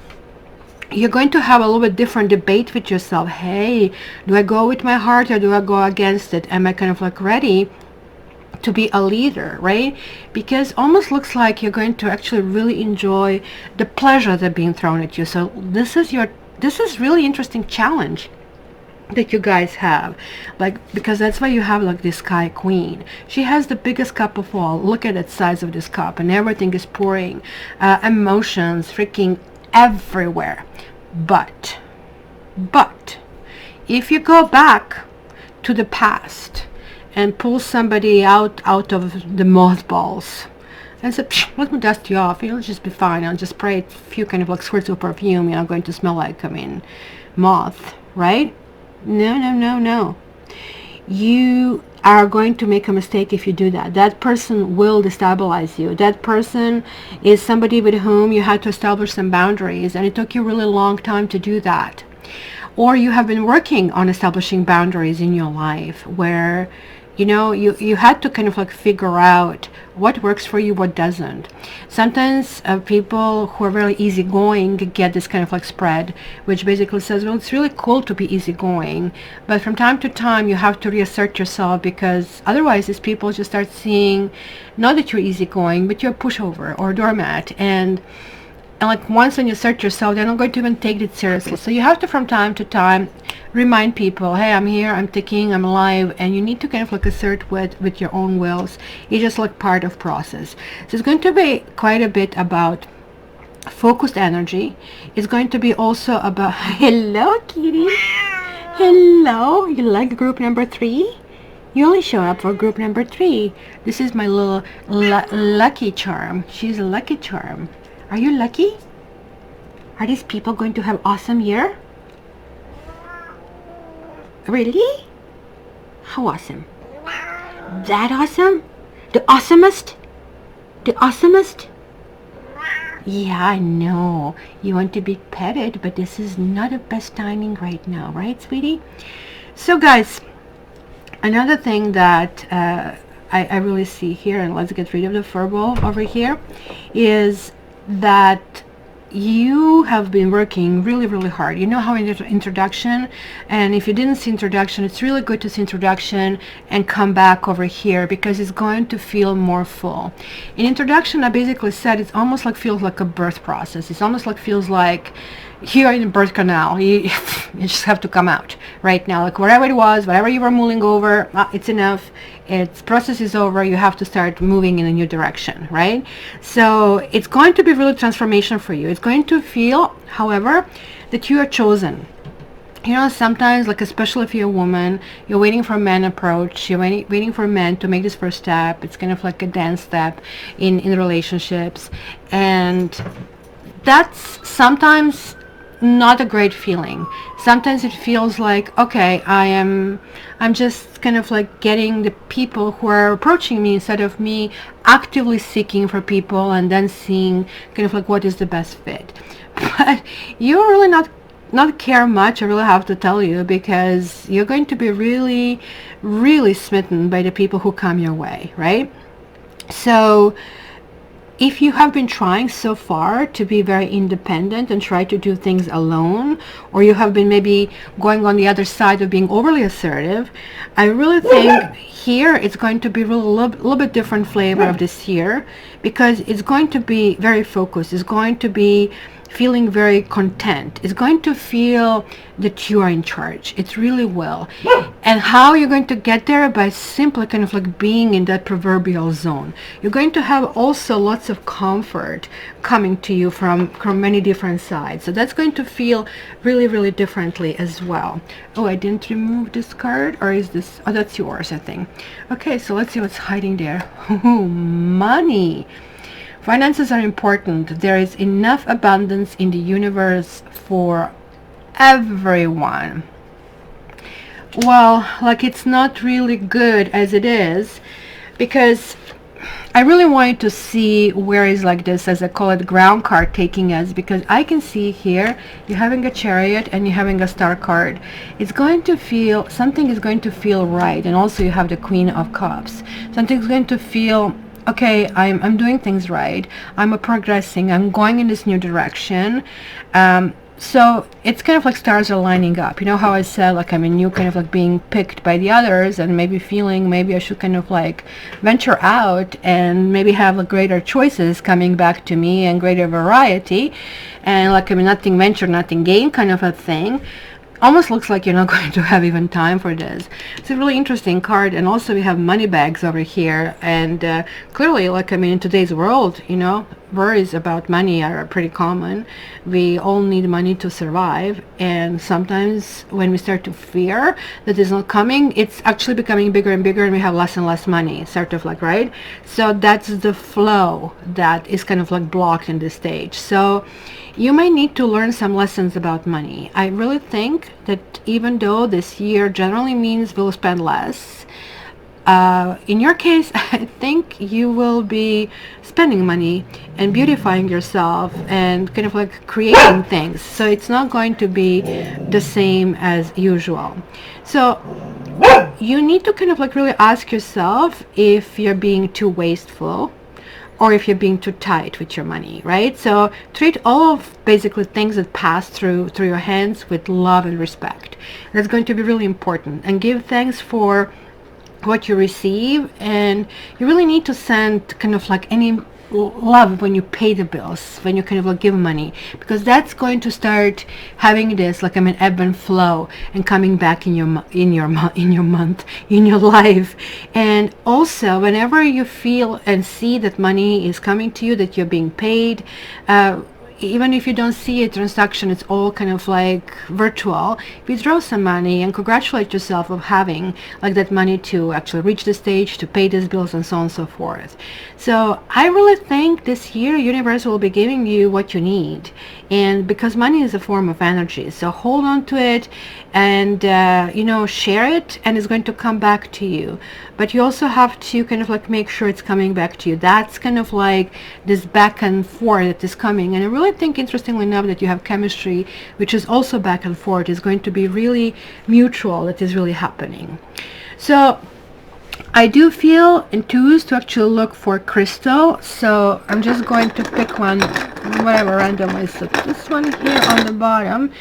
you're going to have a little bit different debate with yourself. Hey, do I go with my heart or do I go against it? Am I kind of like ready to be a leader, right? Because almost looks like you're going to actually really enjoy the pleasure that's being thrown at you. So this is really interesting challenge that you guys have, like, because that's why you have like this Sky Queen. She has the biggest cup of all. Look at the size of this cup, and everything is pouring, emotions freaking everywhere. But if you go back to the past and pull somebody out of the mothballs and say, let me dust you off, you'll just be fine, I'll just spray a few kind of like squirts of perfume, you're not going to smell like, I mean, moth, right? No. You are going to make a mistake if you do that. That person will destabilize you. That person is somebody with whom you had to establish some boundaries, and it took you a really long time to do that. Or you have been working on establishing boundaries in your life where, you know, you had to kind of like figure out what works for you, what doesn't. Sometimes people who are very easygoing get this kind of like spread, which basically says, well, it's really cool to be easygoing, but from time to time you have to reassert yourself, because otherwise these people just start seeing not that you're easygoing, but you're a pushover or a doormat, and like once when you assert yourself, they're not going to even take it seriously. So you have to from time to time remind people, hey, I'm here, I'm ticking, I'm alive, and you need to kind of like assert with your own wills. It's just like part of process. So it's going to be quite a bit about focused energy. It's going to be also about hello kitty, hello, you like group number 3? You only show up for group number 3. This is my little lucky charm. She's a lucky charm. Are you lucky? Are these people going to have awesome year? Really? How awesome? That awesome? The awesomest? The awesomest? Yeah, I know. You want to be petted, but this is not the best timing right now, right, sweetie? So guys, another thing that I really see here, and let's get rid of the furball over here, is that you have been working really hard. You know how in the introduction, and if you didn't see introduction, it's really good to see introduction and come back over here, because it's going to feel more full. In introduction, I basically said it's almost like feels like a birth process. It's almost like feels like here in the birth canal, you just have to come out right now, like whatever it was, whatever you were mulling over, it's enough, its process is over, you have to start moving in a new direction, right? So it's going to be really transformation for you. It's going to feel, however, that you are chosen. You know, sometimes, like especially if you're a woman, you're waiting for a man approach, you're waiting for a man to make this first step. It's kind of like a dance step in relationships, and that's sometimes not a great feeling. Sometimes it feels like, okay, I'm just kind of like getting the people who are approaching me instead of me actively seeking for people and then seeing kind of like what is the best fit. But you're really not care much, I really have to tell you, because you're going to be really, really smitten by the people who come your way, right? So if you have been trying so far to be very independent and try to do things alone, or you have been maybe going on the other side of being overly assertive, I really think here it's going to be really a little bit different flavor of this year, because it's going to be very focused. It's going to be feeling very content. It's going to feel that you are in charge. It really will. And how you're going to get there? By simply kind of like being in that proverbial zone. You're going to have also lots of comfort coming to you from many different sides. So that's going to feel really, really differently as well. Oh, I didn't remove this card, or is this? Oh, that's yours, I think. Okay, so let's see what's hiding there. Money. Finances are important. There is enough abundance in the universe for everyone. Well, like, it's not really good as it is, because I really wanted to see where is like this, as I call it, ground card taking us, because I can see here you're having a Chariot and you're having a Star card. It's going to feel, something is going to feel right. And also you have the Queen of Cups. Something's going to feel, okay, I'm doing things right. I'm progressing. I'm going in this new direction. So it's kind of like stars are lining up. You know how I said, like, I'm a new kind of like being picked by the others, and maybe feeling maybe I should kind of like venture out and maybe have like greater choices coming back to me and greater variety. And like, I mean, nothing venture, nothing gain kind of a thing. Almost looks like you're not going to have even time for this. It's a really interesting card. And also we have money bags over here, and clearly, like, I mean, in today's world, you know, worries about money are pretty common. We all need money to survive, and sometimes when we start to fear that it's not coming, it's actually becoming bigger and bigger, and we have less and less money, sort of like, right? So that's the flow that is kind of like blocked in this stage. So you might need to learn some lessons about money. I really think that even though this year generally means we'll spend less, in your case, I think you will be spending money and beautifying yourself and kind of like creating things. So it's not going to be the same as usual. So you need to kind of like really ask yourself if you're being too wasteful, or if you're being too tight with your money, right? So treat all of basically things that pass through your hands with love and respect. That's going to be really important. And give thanks for what you receive, and you really need to send kind of like any love when you pay the bills, when you kind of like give money, because that's going to start having this, like, I mean, ebb and flow and coming back in your month, in your life. And also whenever you feel and see that money is coming to you, that you're being paid, even if you don't see a transaction, it's all kind of like virtual, withdraw some money and congratulate yourself of having like that money to actually reach the stage, to pay these bills, and so on and so forth. So I really think this year universe will be giving you what you need, and because money is a form of energy, so hold on to it and you know, share it, and it's going to come back to you. But you also have to kind of like make sure it's coming back to you. That's kind of like this back and forth that is coming. And I really think, interestingly enough, that you have chemistry, which is also back and forth, is going to be really mutual, that is really happening. So I do feel enthused to actually look for crystal, so I'm just going to pick one, whatever, randomly. So this one here on the bottom.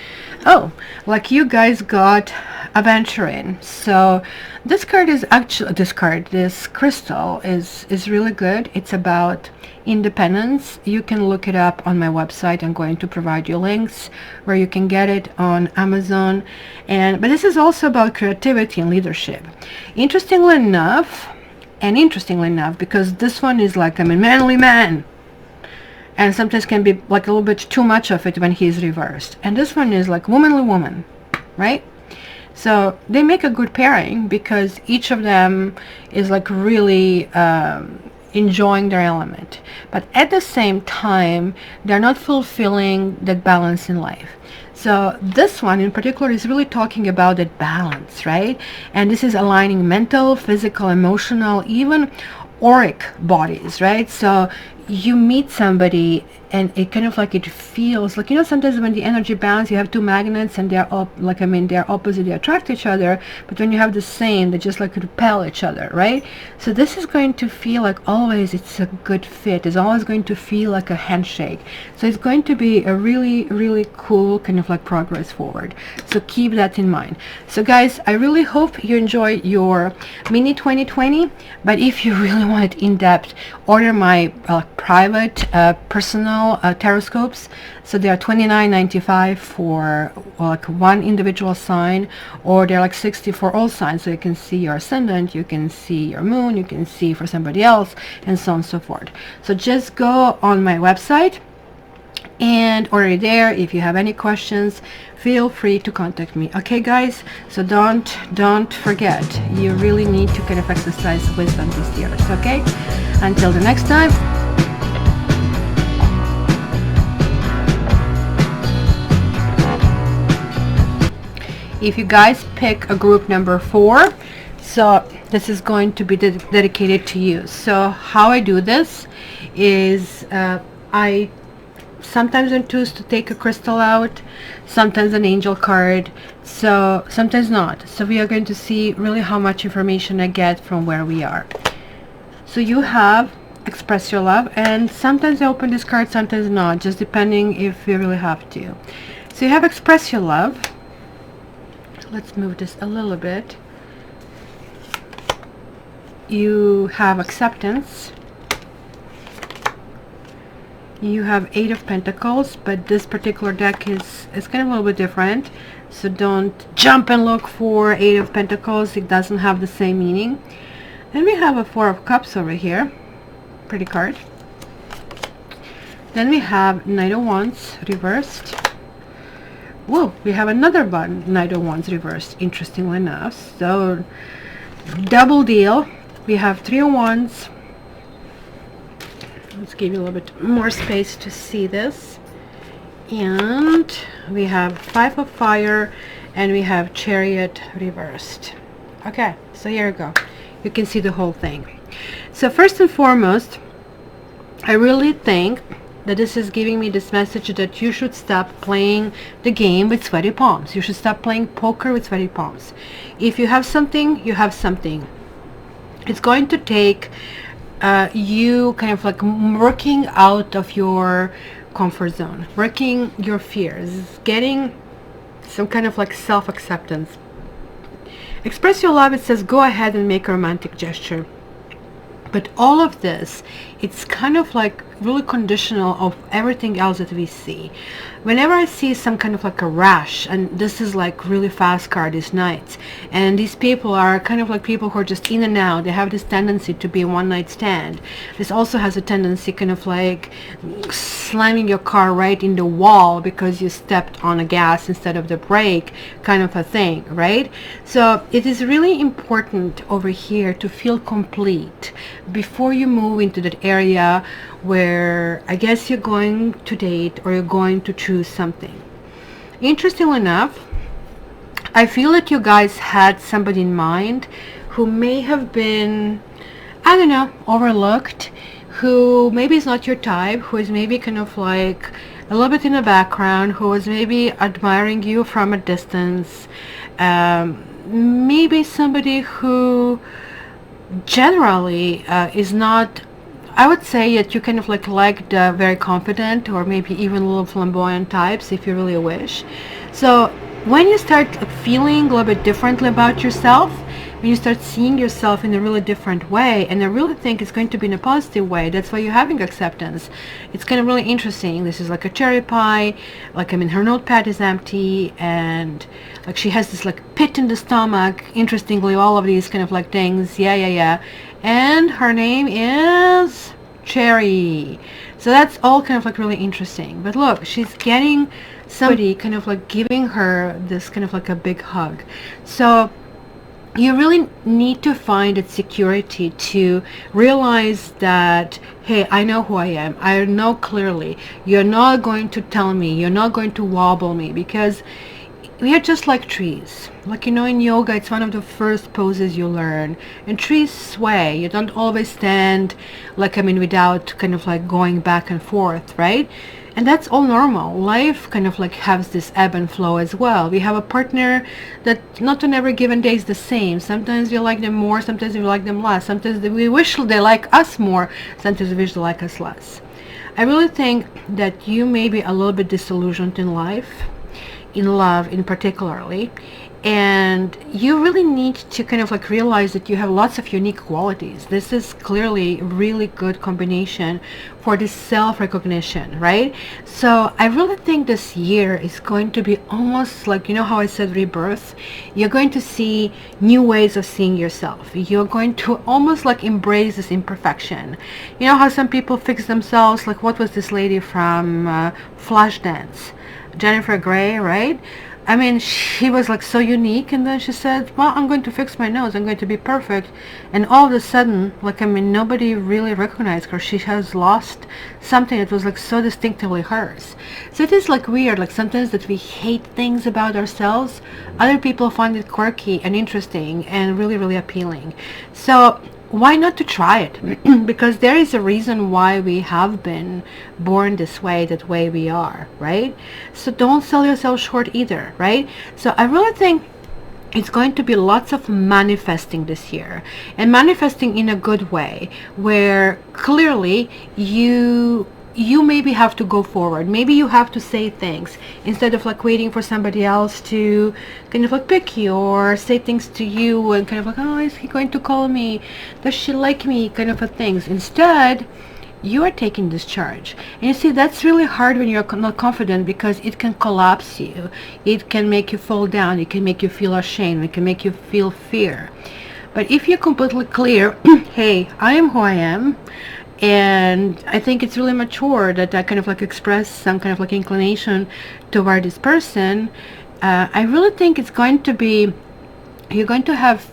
Oh, like, you guys got aventurine. So this card is actually, this crystal is really good. It's about independence. You can look it up on my website. I'm going to provide you links where you can get it on Amazon. But this is also about creativity and leadership. Interestingly enough, because this one is like, I'm a manly man, and sometimes can be like a little bit too much of it when he is reversed. And this one is like womanly woman, right? So they make a good pairing, because each of them is like really enjoying their element, but at the same time they're not fulfilling that balance in life. So this one in particular is really talking about that balance, right? And this is aligning mental, physical, emotional, even auric bodies, right? So you meet somebody and it kind of like it feels like, you know, sometimes when the energy balance, you have two magnets and they're like, I mean, they're opposite, they attract each other, but when you have the same, they just like repel each other, right? So this is going to feel like always it's a good fit. It's always going to feel like a handshake. So it's going to be a really, really cool kind of like progress forward. So keep that in mind. So guys, I really hope you enjoy your mini 2020, but if you really want it in depth, order my private personal taroscopes. So they are $29.95 for like one individual sign, or they're like $60 for all signs. So you can see your ascendant, you can see your moon, you can see for somebody else, and so on and so forth. So just go on my website and order there. If you have any questions, feel free to contact me. Okay guys, so don't forget, you really need to kind of exercise wisdom this year. Okay, until the next time. If you guys pick a group number 4, so this is going to be dedicated to you. So how I do this is I sometimes choose to take a crystal out, sometimes an angel card, so sometimes not. So we are going to see really how much information I get from where we are. So you have express your love, and sometimes I open this card, sometimes not, just depending if you really have to. So you have express your love. Let's move this a little bit. You have acceptance. You have 8 of Pentacles, but this particular deck is kind of a little bit different. So don't jump and look for 8 of Pentacles. It doesn't have the same meaning. Then we have a 4 of Cups over here. Pretty card. Then we have Knight of Wands reversed. Whoa, we have another Knight of Wands reversed, interestingly enough. So double deal. We have 3 of Wands. Let's give you a little bit more space to see this. And we have 5 of Fire, and we have Chariot reversed. Okay, so here we go. You can see the whole thing. So first and foremost, I really think that this is giving me this message that you should stop playing the game with sweaty palms. You should stop playing poker with sweaty palms. If you have something, you have something. It's going to take you kind of like working out of your comfort zone, working your fears, getting some kind of like self-acceptance. Express your love, it says go ahead and make a romantic gesture. But all of this, it's kind of like really conditional of everything else that we see. Whenever I see some kind of like a rash, and this is like really fast card, these Knights, and these people are kind of like people who are just in and out. They have this tendency to be a one-night stand. This also has a tendency kind of like slamming your car right in the wall because you stepped on a gas instead of the brake, kind of a thing, right? So it is really important over here to feel complete before you move into that area where I guess you're going to date or you're going to choose something. Interestingly enough, I feel that you guys had somebody in mind who may have been, I don't know, overlooked, who maybe is not your type, who is maybe kind of like a little bit in the background, who was maybe admiring you from a distance, maybe somebody who generally is not, I would say that you kind of like the very confident or maybe even a little flamboyant types if you really wish. So when you start feeling a little bit differently about yourself, when you start seeing yourself in a really different way, and I really think it's going to be in a positive way, that's why you're having acceptance. It's kind of really interesting. This is like a cherry pie, like I mean her notepad is empty, and like she has this like pit in the stomach, interestingly, all of these kind of like things, yeah, and her name is Cherry. So that's all kind of like really interesting. But look, she's getting somebody kind of like giving her this kind of like a big hug. So you really need to find that security to realize that, hey, I know who I am. I know clearly. You're not going to tell me. You're not going to wobble me, because we are just like trees. Like, you know, in yoga, it's one of the first poses you learn. And trees sway. You don't always stand, like, I mean, without kind of like going back and forth, right? And that's all normal. Life kind of like has this ebb and flow as well. We have a partner that not on every given day is the same. Sometimes we like them more, sometimes we like them less. Sometimes we wish they like us more, sometimes we wish they like us less. I really think that you may be a little bit disillusioned in life, in love in particularly, and you really need to kind of like realize that you have lots of unique qualities. This is clearly a really good combination for this self-recognition, right? So I really think this year is going to be almost like, you know how I said rebirth? You're going to see new ways of seeing yourself. You're going to almost like embrace this imperfection. You know how some people fix themselves, like what was this lady from Flashdance? Jennifer Grey, right? I mean, she was like so unique, and then she said, well, I'm going to fix my nose, I'm going to be perfect. And all of a sudden, like, I mean, nobody really recognized her. She has lost something that was like so distinctively hers. So it is like weird, like sometimes that we hate things about ourselves, other people find it quirky and interesting and really, really appealing. So why not to try it? Because there is a reason why we have been born this way, that way we are, right? So don't sell yourself short either, right? So I really think it's going to be lots of manifesting this year, and manifesting in a good way, where clearly you maybe have to go forward. Maybe you have to say things instead of like waiting for somebody else to kind of like pick you or say things to you and kind of like, oh, is he going to call me? Does she like me? Kind of a things. Instead, you are taking this charge. And you see, that's really hard when you're not confident, because it can collapse you. It can make you fall down. It can make you feel ashamed. It can make you feel fear. But if you're completely clear, hey, I am who I am, and I think it's really mature that I kind of like express some kind of like inclination toward this person. I really think it's going to be, you're going to have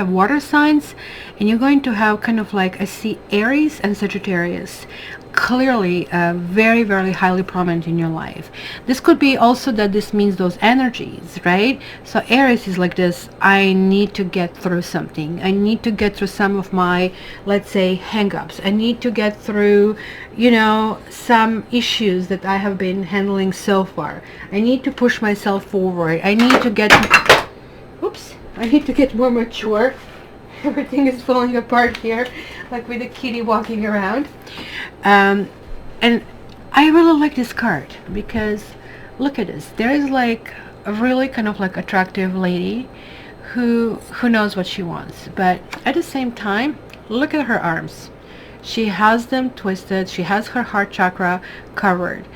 water signs, and you're going to have kind of like, I see Aries and Sagittarius clearly very, very highly prominent in your life. This could be also that this means those energies, right? So Aries is like this, I need to get through something. I need to get through some of my, let's say, hang-ups. I need to get through, you know, some issues that I have been handling so far. I need to push myself forward. I need to get, oops, I need to get more mature. Everything is falling apart here, like with a kitty walking around. And I really like this card, because look at this. There is like a really kind of like attractive lady who knows what she wants, but at the same time, look at her arms. She has them twisted. She has her heart chakra covered.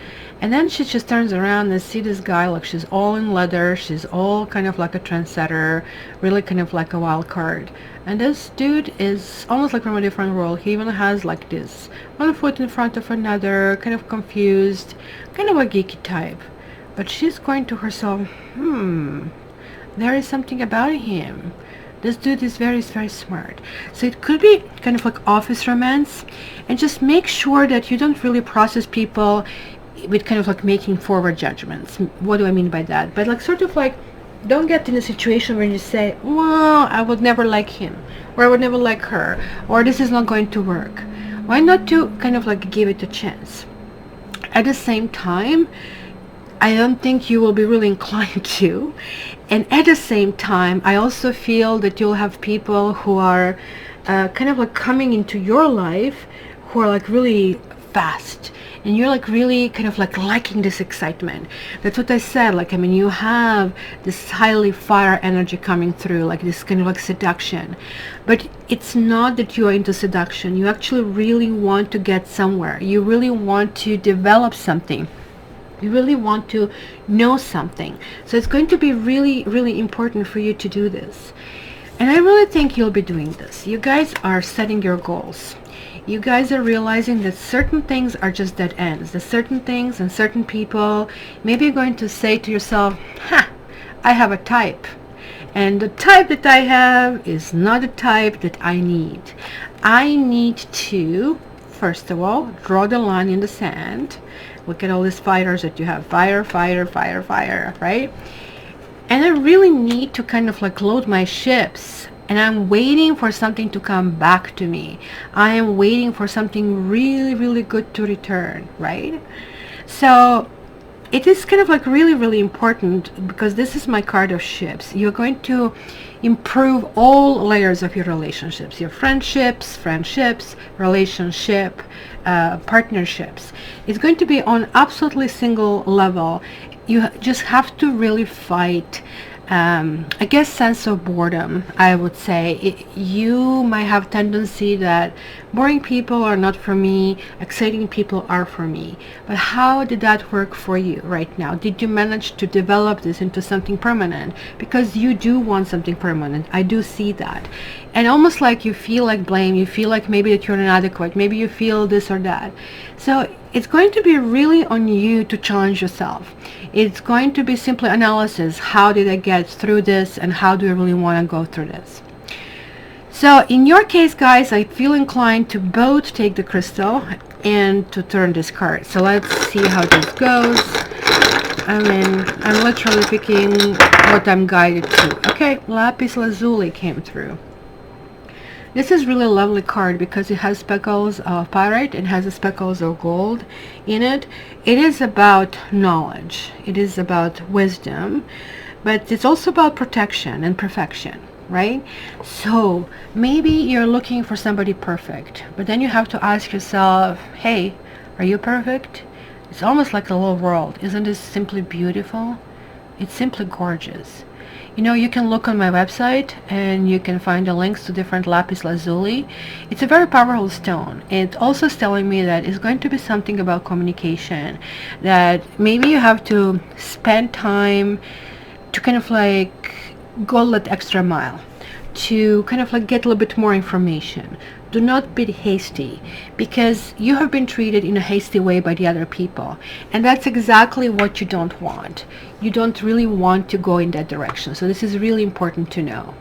And then she just turns around and see this guy, like she's all in leather, she's all kind of like a trendsetter, really kind of like a wild card. And this dude is almost like from a different world. He even has like this one foot in front of another, kind of confused, kind of a geeky type. But she's going to herself, there is something about him. This dude is very, very smart. So it could be kind of like office romance. And just make sure that you don't really process people with kind of like making forward judgments. What do I mean by that? But like sort of like, don't get in a situation where you say, well, I would never like him, or I would never like her, or this is not going to work. Why not to kind of like give it a chance? At the same time, I don't think you will be really inclined to. And at the same time, I also feel that you'll have people who are kind of like coming into your life who are like really fast, and you're like really kind of like liking this excitement. That's what I said. Like, I mean, you have this highly fire energy coming through, like this kind of like seduction. But it's not that you are into seduction. You actually really want to get somewhere. You really want to develop something. You really want to know something. So it's going to be really, really important for you to do this. And I really think you'll be doing this. You guys are setting your goals. You guys are realizing that certain things are just dead ends. That certain things and certain people, maybe you're going to say to yourself, I have a type. And the type that I have is not the type that I need. I need to, first of all, draw the line in the sand. Look at all these fighters that you have. Fire, fire, fire, fire, right? And I really need to kind of like load my ships. And I'm waiting for something to come back to me. I am waiting for something really, really good to return, right? So it is kind of like really, really important, because this is my card of ships. You're going to improve all layers of your relationships, your friendships, relationship, partnerships. It's going to be on absolutely single level. You just have to really fight, I guess, sense of boredom. I would say you might have tendency that boring people are not for me, exciting people are for me. But how did that work for you right now? Did you manage to develop this into something permanent? Because you do want something permanent. I do see that. And almost like you feel like blame, you feel like maybe that you're inadequate, maybe you feel this or that. So it's going to be really on you to challenge yourself. It's going to be simply analysis. How did I get through this, and how do I really want to go through this? So in your case, guys, I feel inclined to both take the crystal and to turn this card. So let's see how this goes. I mean, I'm literally picking what I'm guided to. Okay, Lapis Lazuli came through. This is really a lovely card because it has speckles of pyrite and has the speckles of gold in it. It is about knowledge. It is about wisdom, but it's also about protection and perfection, right? So maybe you're looking for somebody perfect, but then you have to ask yourself, hey, are you perfect? It's almost like the little world. Isn't this simply beautiful? It's simply gorgeous. You know, you can look on my website and you can find the links to different lapis lazuli. It's a very powerful stone. It also is telling me that it's going to be something about communication, that maybe you have to spend time to kind of like go that extra mile, to kind of like get a little bit more information. Do not be hasty, because you have been treated in a hasty way by the other people, and that's exactly what you don't want. You don't really want to go in that direction. So this is really important to know.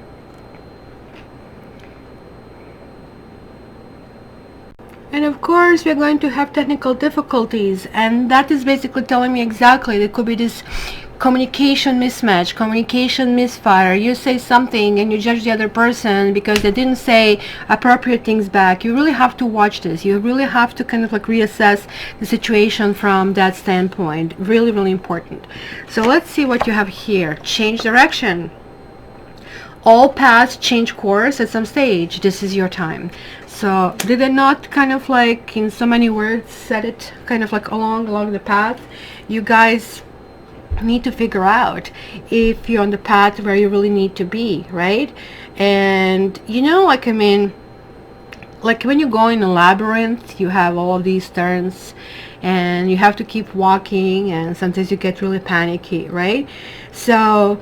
And of course, we're going to have technical difficulties, and that is basically telling me exactly there could be this communication mismatch, communication misfire. You say something and you judge the other person because they didn't say appropriate things back. You really have to watch this. You really have to kind of like reassess the situation from that standpoint. Really, really important. So let's see what you have here. Change direction. All paths change course at some stage. This is your time. So did I not kind of like in so many words set it kind of like along the path? You guys need to figure out if you're on the path where you really need to be, right? And you know, like, I mean, like when you go in a labyrinth, you have all of these turns and you have to keep walking, and sometimes you get really panicky, right? So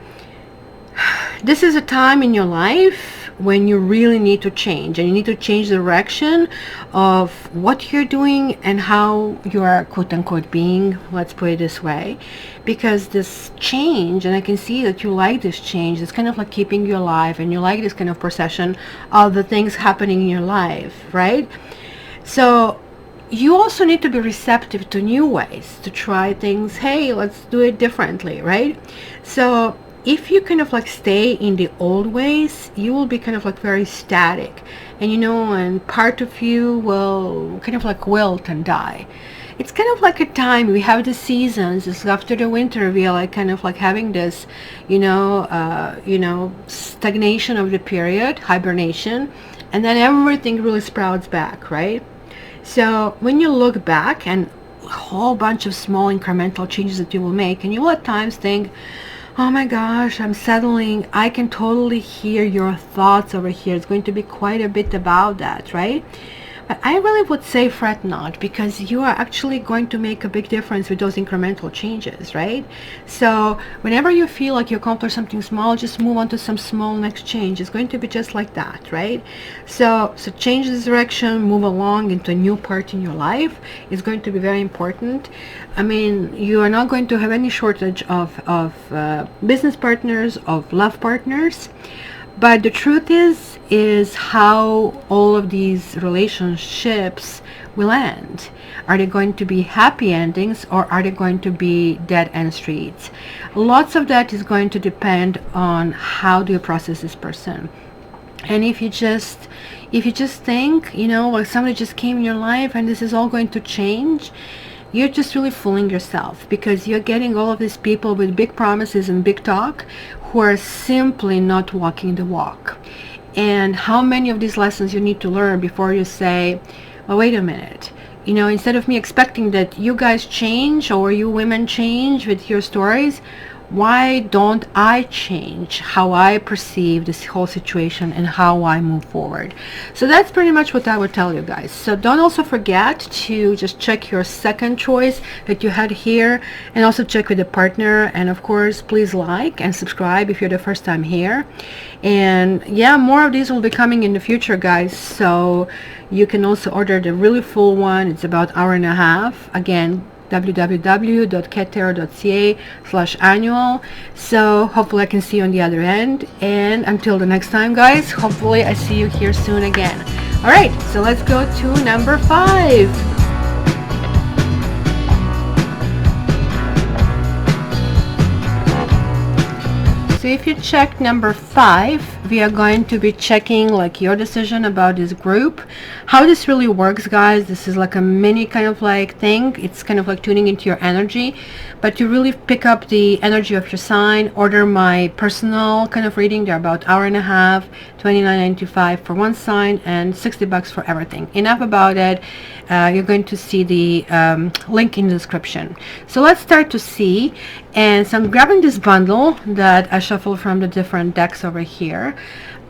this is a time in your life when you really need to change, and you need to change the direction of what you're doing and how you are quote-unquote being, let's put it this way, because this change, and I can see that you like this change, it's kind of like keeping you alive, and you like this kind of procession of the things happening in your life, right? So you also need to be receptive to new ways to try things. Hey, let's do it differently, right? So if you kind of like stay in the old ways, you will be kind of like very static, and you know, and part of you will kind of like wilt and die. It's kind of like a time, we have the seasons. It's after the winter, we are like kind of like having this, you know, stagnation of the period, hibernation, and then everything really sprouts back, right? So when you look back, and a whole bunch of small incremental changes that you will make, and you will at times think, oh my gosh, I'm settling. I can totally hear your thoughts over here. It's going to be quite a bit about that, right? I really would say fret not, because you are actually going to make a big difference with those incremental changes, right? So whenever you feel like you accomplished something small, just move on to some small next change. It's going to be just like that, right? So change the direction, move along into a new part in your life is going to be very important. I mean, you are not going to have any shortage of business partners, of love partners. But the truth is how all of these relationships will end. Are they going to be happy endings, or are they going to be dead end streets? Lots of that is going to depend on how do you process this person. And if you just think, you know, like somebody just came in your life and this is all going to change, you're just really fooling yourself, because you're getting all of these people with big promises and big talk who are simply not walking the walk. And how many of these lessons you need to learn before you say, well, wait a minute, you know, instead of me expecting that you guys change or you women change with your stories, why don't I change how I perceive this whole situation and how I move forward? So that's pretty much what I would tell you guys. So don't also forget to just check your second choice that you had here, and also check with the partner. And of course, please like and subscribe if you're the first time here. And yeah, more of these will be coming in the future, guys. So you can also order the really full one. It's about an hour and a half. Again, www.cattarot.ca/annual. So hopefully I can see you on the other end, and until the next time, guys, hopefully I see you here soon again. All right, so let's go to number 5. So if you check number 5, we are going to be checking like your decision about this group. How this really works, guys, this is like a mini kind of like thing. It's kind of like tuning into your energy, but to really pick up the energy of your sign, order my personal kind of reading. They're about hour and a half, $29.95 for one sign and $60 for everything. Enough about it. You're going to see the link in the description. So let's start to see. And so I'm grabbing this bundle that I shuffled from the different decks over here.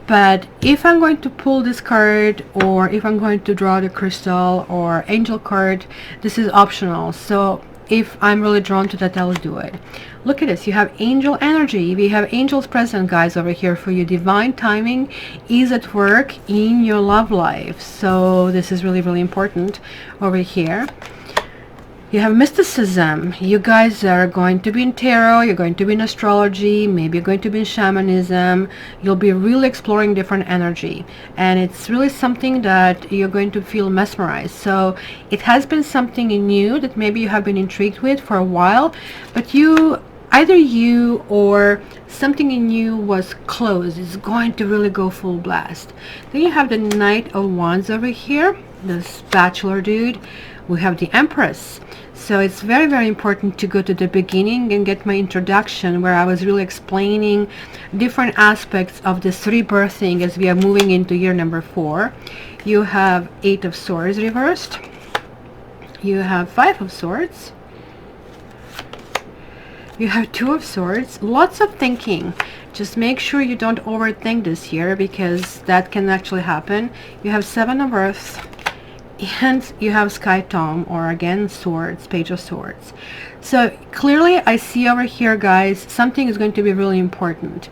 But if I'm going to pull this card, or if I'm going to draw the crystal or angel card, this is optional. So if I'm really drawn to that, I'll do it. Look at this. You have angel energy. We have angels present, guys, over here for you. Divine timing is at work in your love life. So this is really, really important over here. You have mysticism. You guys are going to be in tarot, you're going to be in astrology, maybe you're going to be in shamanism. You'll be really exploring different energy, and it's really something that you're going to feel mesmerized. So it has been something new that maybe you have been intrigued with for a while, but either you or something in you was closed. It's going to really go full blast. Then you have the Knight of Wands over here, this bachelor dude. We have the Empress. So it's very, very important to go to the beginning and get my introduction, where I was really explaining different aspects of this rebirthing as we are moving into year number 4. You have 8 of Swords reversed. You have 5 of Swords. You have 2 of Swords. Lots of thinking. Just make sure you don't overthink this here, because that can actually happen. You have 7 of Earth. And you have Sky Tome, or again Swords, Page of Swords. So clearly I see over here, guys, something is going to be really important.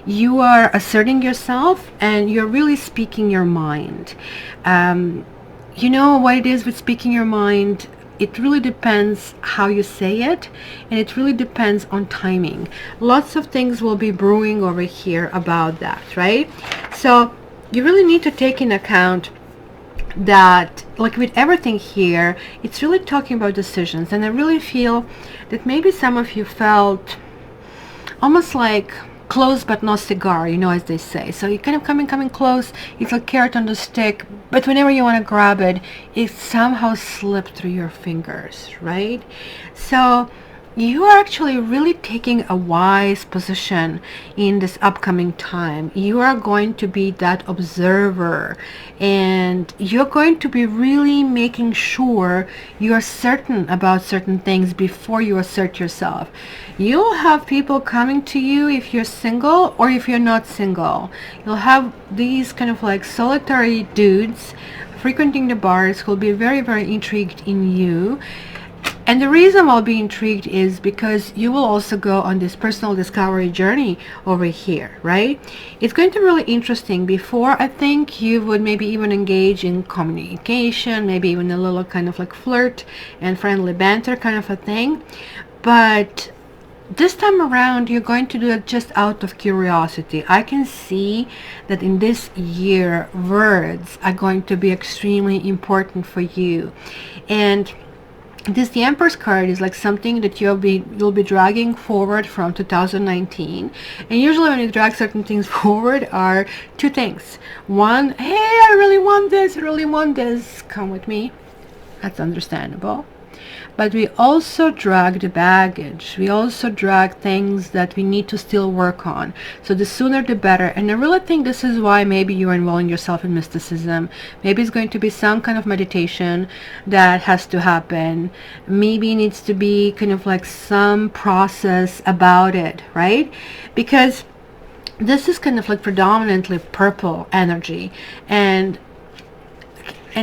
You are asserting yourself and you're really speaking your mind. You know what it is with speaking your mind? It really depends how you say it, and it really depends on timing. Lots of things will be brewing over here about that, right? So you really need to take in account that, like with everything here, it's really talking about decisions. And I really feel that maybe some of you felt almost like close but no cigar, you know, as they say. So you kind of coming close. It's a carrot on the stick, but whenever you want to grab it, it somehow slipped through your fingers, right? So you are actually really taking a wise position in this upcoming time. You are going to be that observer, and you're going to be really making sure you are certain about certain things before you assert yourself. You'll have people coming to you if you're single or if you're not single. You'll have these kind of like solitary dudes frequenting the bars who'll be very, very intrigued in you. And the reason I'll be intrigued is because you will also go on this personal discovery journey over here, right? It's going to be really interesting. Before, I think you would maybe even engage in communication, maybe even a little kind of like flirt and friendly banter kind of a thing. But this time around, you're going to do it just out of curiosity. I can see that in this year, words are going to be extremely important for you. And the Empress card is like something that you'll be dragging forward from 2019. And usually when you drag certain things forward are two things. One, hey, I really want this, I really want this, come with me. That's understandable. But we also drag the baggage. We also drag things that we need to still work on. So the sooner the better. And I really think this is why maybe you're involving yourself in mysticism. Maybe it's going to be some kind of meditation that has to happen. Maybe it needs to be kind of like some process about it, right? Because this is kind of like predominantly purple energy. And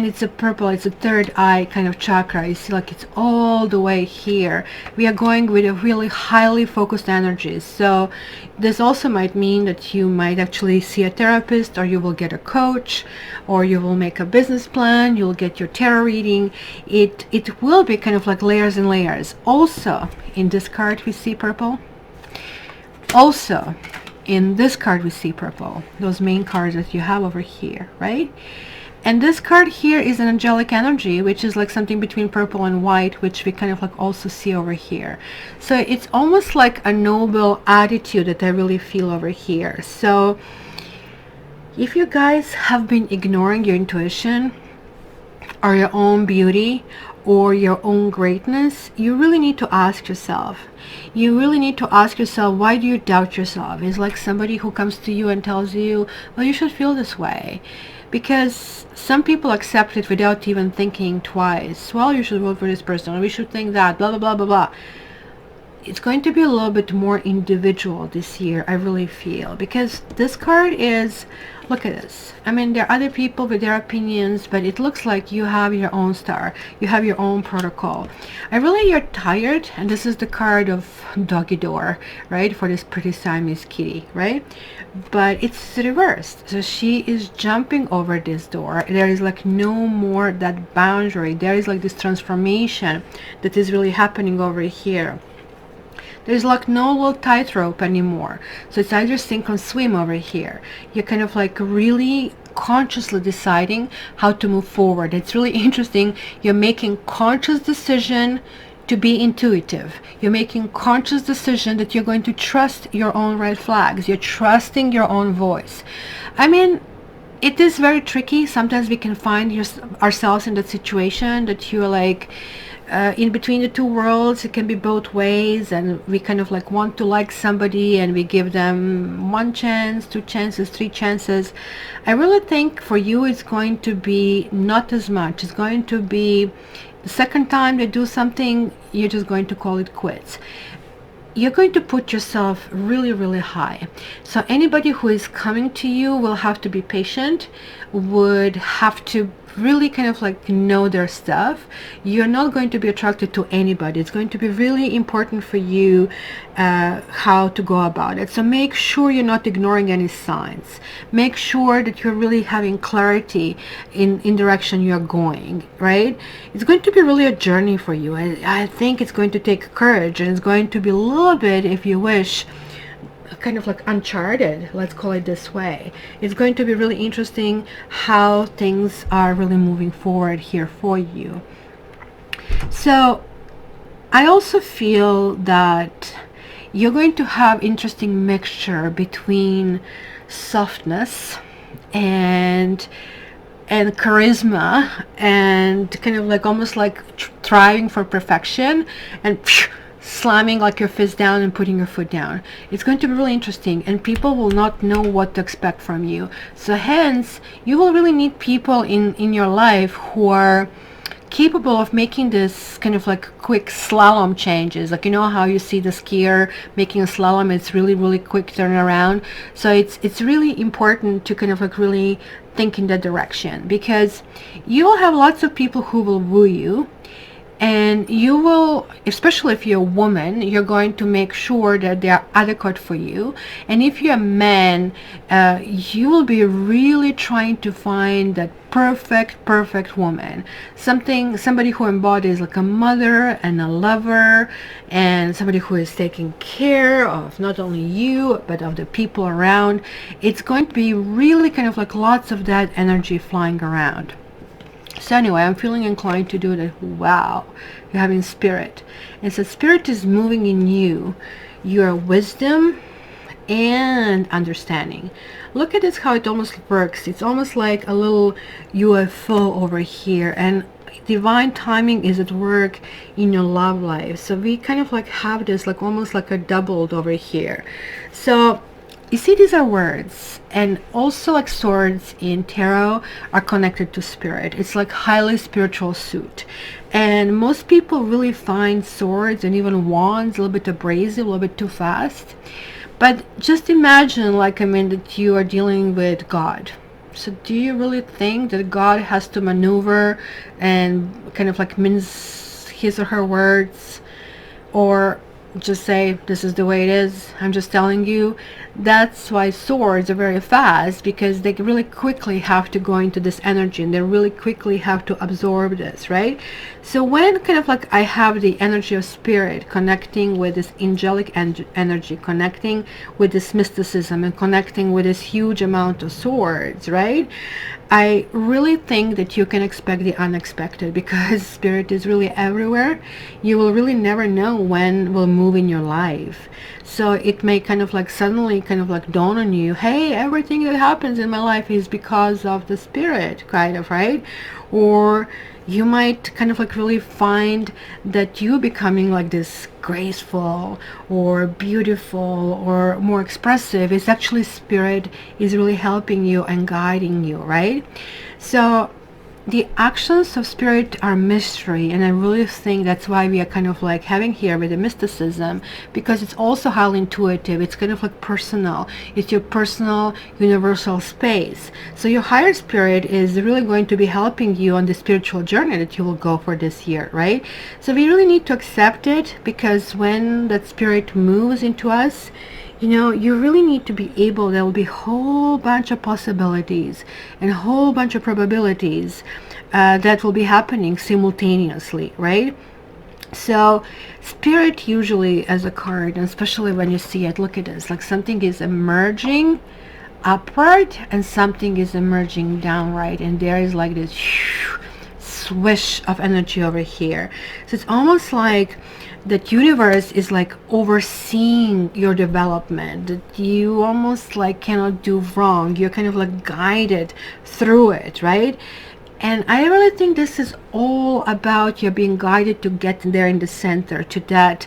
it's a purple, it's a third eye kind of chakra. You see, like it's all the way here. We are going with a really highly focused energy. So this also might mean that you might actually see a therapist, or you will get a coach, or you will make a business plan, you'll get your tarot reading. It will be kind of like layers and layers. Also, in this card we see purple. Also, in this card we see purple. Those main cards that you have over here, right? And this card here is an angelic energy, which is like something between purple and white, which we kind of like also see over here. So it's almost like a noble attitude that I really feel over here. So if you guys have been ignoring your intuition or your own beauty or your own greatness, you really need to ask yourself. You really need to ask yourself, why do you doubt yourself? It's like somebody who comes to you and tells you, well, you should feel this way. Because some people accept it without even thinking twice. Well, you should vote for this person, or we should think that, blah, blah, blah, blah, blah. It's going to be a little bit more individual this year, I really feel. Because this card is, look at this. I mean, there are other people with their opinions, but it looks like you have your own star. You have your own protocol. You're tired, and this is the card of doggy door, right? For this pretty Siamese kitty, right? But it's reversed. So she is jumping over this door. There is like no more that boundary. There is like this transformation that is really happening over here. There's like no little tightrope anymore. So it's either sink or swim over here. You're kind of like really consciously deciding how to move forward. It's really interesting. You're making conscious decision to be intuitive. You're making conscious decision that you're going to trust your own red flags. You're trusting your own voice. I mean, it is very tricky. Sometimes we can find ourselves in that situation that you're like in between the two worlds. It can be both ways, and we kind of like want to like somebody and we give them one chance, two chances, three chances. I really think for you it's going to be not as much. It's going to be the second time they do something, you're just going to call it quits. You're going to put yourself really, really high. So anybody who is coming to you will have to be patient, would have to really kind of like know their stuff. You're not going to be attracted to anybody. It's going to be really important for you how to go about it. So make sure you're not ignoring any signs. Make sure that you're really having clarity in direction you're going, right? It's going to be really a journey for you. I think it's going to take courage, and it's going to be a little bit, if you wish, kind of like uncharted, let's call it this way. It's going to be really interesting how things are really moving forward here for you. So I also feel that you're going to have interesting mixture between softness and charisma, and kind of like almost like striving for perfection, and slamming like your fist down and putting your foot down. It's going to be really interesting, and people will not know what to expect from you. So hence, you will really need people in your life who are capable of making this kind of like quick slalom changes. Like, you know how you see the skier making a slalom, it's really, really quick turnaround. So it's really important to kind of like really think in that direction, because you will have lots of people who will woo you, and you will, especially if you're a woman, you're going to make sure that they are adequate for you. And if you're a man, you will be really trying to find that perfect woman, somebody who embodies like a mother and a lover, and somebody who is taking care of not only you but of the people around. It's going to be really kind of like lots of that energy flying around. So anyway, I'm feeling inclined to do that. Wow, you're having spirit. And so spirit is moving in you, your wisdom and understanding. Look at this, how it almost works. It's almost like a little UFO over here, and divine timing is at work in your love life. So we kind of like have this like almost like a doubled over here. So you see, these are words, and also like swords in tarot are connected to spirit. It's like highly spiritual suit, and most people really find swords and even wands a little bit abrasive, a little bit too fast. But just imagine, like, I mean, that you are dealing with God. So do you really think that God has to maneuver and kind of like mince his or her words, or just say, this is the way it is, I'm just telling you? That's why swords are very fast, because they really quickly have to go into this energy, and they really quickly have to absorb this, right? So when kind of like I have the energy of spirit connecting with this angelic energy, connecting with this mysticism, and connecting with this huge amount of swords, right, I really think that you can expect the unexpected, because spirit is really everywhere. You will really never know when will move in your life. So it may kind of like suddenly kind of like dawn on you, hey, everything that happens in my life is because of the spirit, kind of, right? Or you might kind of like really find that you becoming like this graceful or beautiful or more expressive. It's actually spirit is really helping you and guiding you, right? So the actions of spirit are mystery, and I really think that's why we are kind of like having here with the mysticism, because it's also highly intuitive. It's kind of like personal. It's your personal universal space. So your higher spirit is really going to be helping you on the spiritual journey that you will go for this year, right? So we really need to accept it, because when that spirit moves into us, you know, you really need to be able, there will be a whole bunch of possibilities and a whole bunch of probabilities that will be happening simultaneously, right? So spirit usually as a card, and especially when you see it, look at this, like something is emerging upward and something is emerging downright, and there is like this swish of energy over here. So it's almost like that universe is like overseeing your development, that you almost like cannot do wrong. You're kind of like guided through it, right? And I really think this is all about you being guided to get there in the center, to that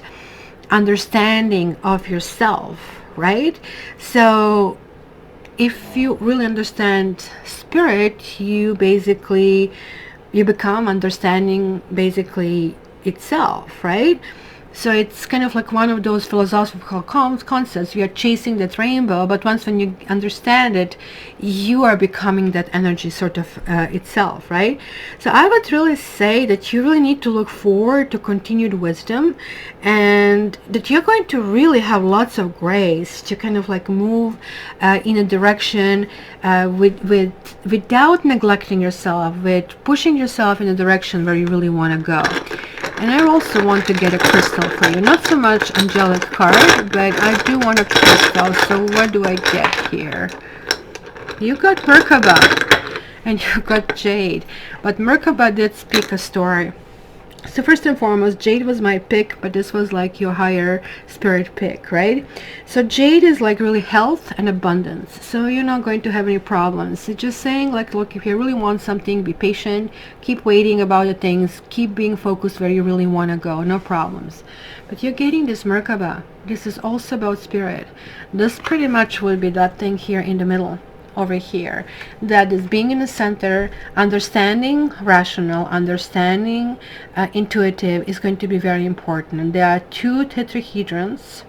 understanding of yourself, right? So if you really understand spirit, you basically, you become understanding basically itself, right? So it's kind of like one of those philosophical concepts. We are chasing that rainbow, but once when you understand it, you are becoming that energy sort of itself, right? So I would really say that you really need to look forward to continued wisdom, and that you're going to really have lots of grace to kind of like move in a direction without neglecting yourself, with pushing yourself in a direction where you really want to go. And I also want to get a crystal for you. Not so much angelic card, but I do want a crystal. So what do I get here? You got Merkaba and you got Jade. But Merkaba did speak a story. So first and foremost, Jade was my pick, but this was like your higher spirit pick, right? So Jade is like really health and abundance. So you're not going to have any problems. It's just saying like, look, if you really want something, be patient, keep waiting about the things, keep being focused where you really want to go, no problems. But you're getting this Merkaba. This is also about spirit. This pretty much will be that thing here in the middle. Over here, that is being in the center, understanding rational, understanding intuitive is going to be very important. And there are two tetrahedrons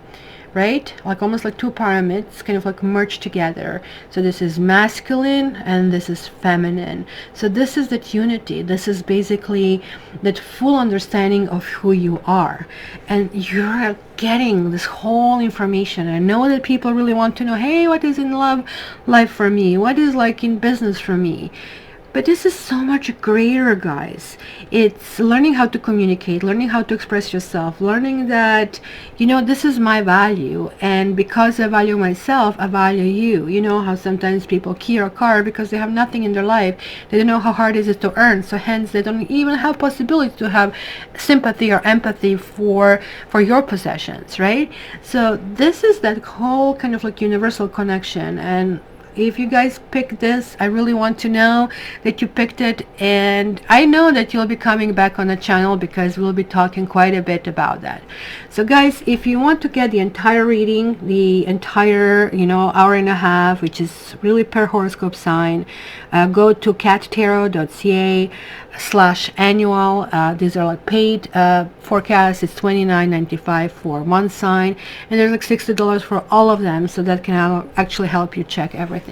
right? Like almost like two pyramids kind of like merged together. So this is masculine and this is feminine. So this is that unity. This is basically that full understanding of who you are, and you're getting this whole information. I know that people really want to know, hey, what is in love life for me? What is like in business for me? But this is so much greater, guys. It's learning how to communicate, learning how to express yourself, learning that, you know, this is my value. And because I value myself, I value you. You know how sometimes people key a car because they have nothing in their life. They don't know how hard it is to earn. So hence they don't even have possibility to have sympathy or empathy for your possessions, right? So this is that whole kind of like universal connection. And if you guys pick this, I really want to know that you picked it, and I know that you'll be coming back on the channel because we'll be talking quite a bit about that. So guys, if you want to get the entire reading, the entire, you know, hour and a half, which is really per horoscope sign, go to cattaro.ca/annual. These are like paid forecasts. It's $29.95 for one sign, and there's like $60 for all of them, so that can actually help you check everything.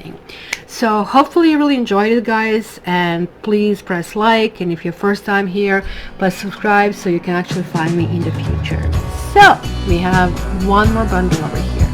So hopefully you really enjoyed it, guys, and please press like, and if you're first time here, please subscribe so you can actually find me in the future. So we have one more bundle over here.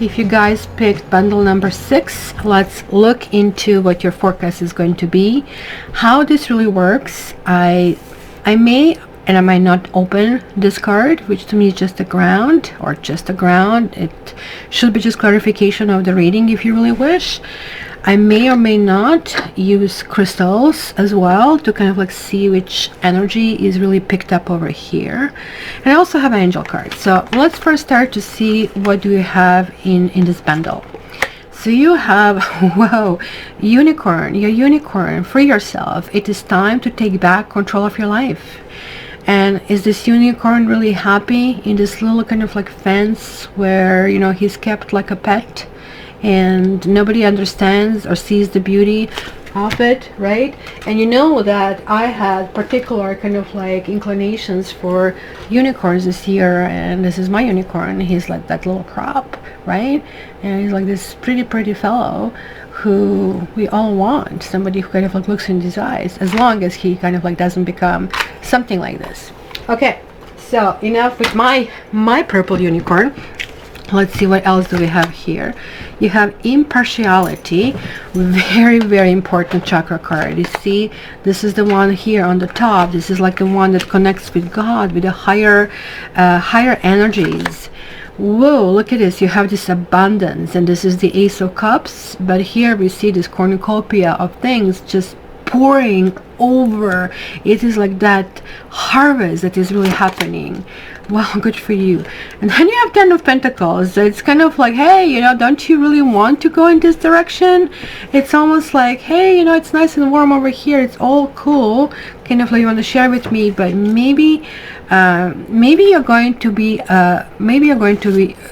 If you guys picked bundle number 6, let's look into what your forecast is going to be, how this really works. I may and I might not open this card, which to me is just a ground, or just a ground. It should be just clarification of the reading if you really wish. I may or may not use crystals as well to kind of like see which energy is really picked up over here. And I also have an angel card. So let's first start to see what do you have in this bundle. So you have, whoa, unicorn. You're unicorn. Free yourself. It is time to take back control of your life. And is this unicorn really happy in this little kind of like fence where, you know, he's kept like a pet and nobody understands or sees the beauty of it, right? And you know that I had particular kind of like inclinations for unicorns this year, and this is my unicorn. He's like that little crop, right? And he's like this pretty fellow who we all want, somebody who kind of like looks in his eyes, as long as he kind of like doesn't become something like this. Okay, so enough with my purple unicorn. Let's see what else do we have here. You have impartiality, very important chakra card. You see, this is the one here on the top. This is like the one that connects with God, with the higher energies. Whoa, look at this. You have this abundance, and this is the Ace of Cups, but here we see this cornucopia of things just pouring over. It is like that harvest that is really happening. Wow, good for you. And then you have 10 of Pentacles. It's kind of like, hey, you know, don't you really want to go in this direction? It's almost like, hey, you know, it's nice and warm over here. It's all cool. Kind of like you want to share with me, but maybe you're going to be,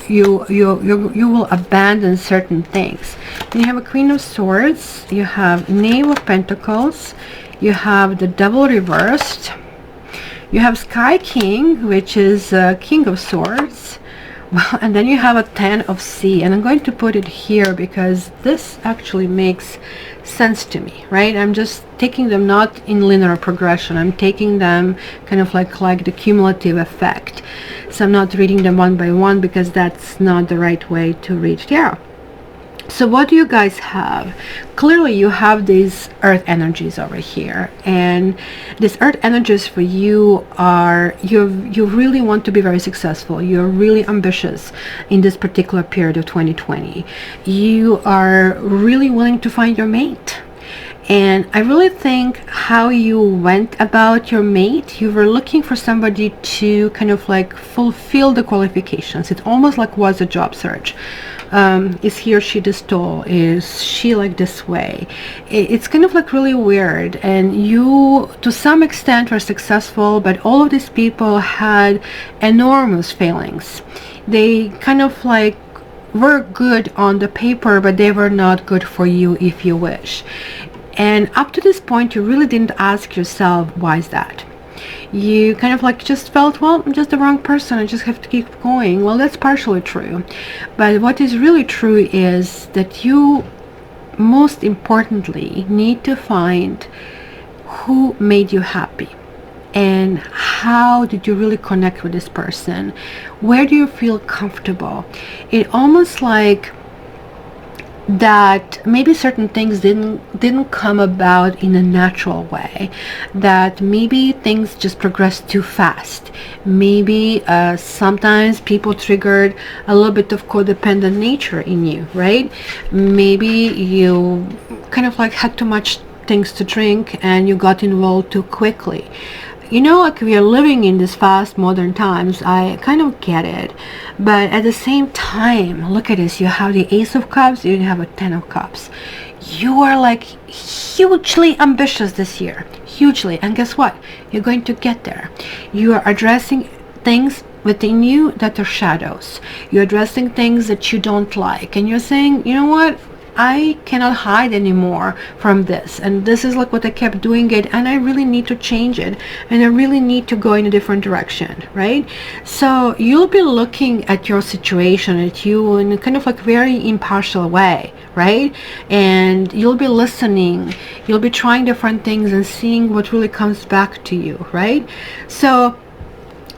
you will abandon certain things. Then you have a Queen of Swords. You have Knave of Pentacles. You have the Devil reversed. You have Sky King, which is King of Swords. Well, and then you have a 10 of Sea, and I'm going to put it here because this actually makes sense to me, right? I'm just taking them not in linear progression. I'm taking them kind of like the cumulative effect. So I'm not reading them one by one because that's not the right way to read tarot. So what do you guys have? Clearly you have these earth energies over here, and these earth energies for you are, you really want to be very successful. You're really ambitious in this particular period of 2020. You are really willing to find your mate. And I really think how you went about your mate, you were looking for somebody to kind of like fulfill the qualifications. It almost like was a job search. Is he or she this tall? Is she like this way? It's kind of like really weird. And you, to some extent, were successful, but all of these people had enormous failings. They kind of like were good on the paper, but they were not good for you if you wish. And up to this point, you really didn't ask yourself, why is that? You kind of like just felt, well, I'm just the wrong person, I just have to keep going. Well, that's partially true. But what is really true is that you, most importantly, need to find who made you happy. And how did you really connect with this person? Where do you feel comfortable? It almost like that maybe certain things didn't come about in a natural way, that maybe things just progressed too fast. Maybe sometimes people triggered a little bit of codependent nature in you, right? Maybe you kind of like had too much things to drink and you got involved too quickly. You know, like, we are living in these fast modern times. I kind of get it, but at the same time, look at this. You have the Ace of Cups, you have a Ten of Cups. You are like hugely ambitious this year, hugely, and guess what? You're going to get there. You are addressing things within you that are shadows. You're addressing things that you don't like, and you're saying, you know what? I cannot hide anymore from this, and this is like what I kept doing it, and I really need to change it, and I really need to go in a different direction, right? So you'll be looking at your situation, at you, in a kind of like very impartial way, right? And you'll be listening, you'll be trying different things and seeing what really comes back to you, right? So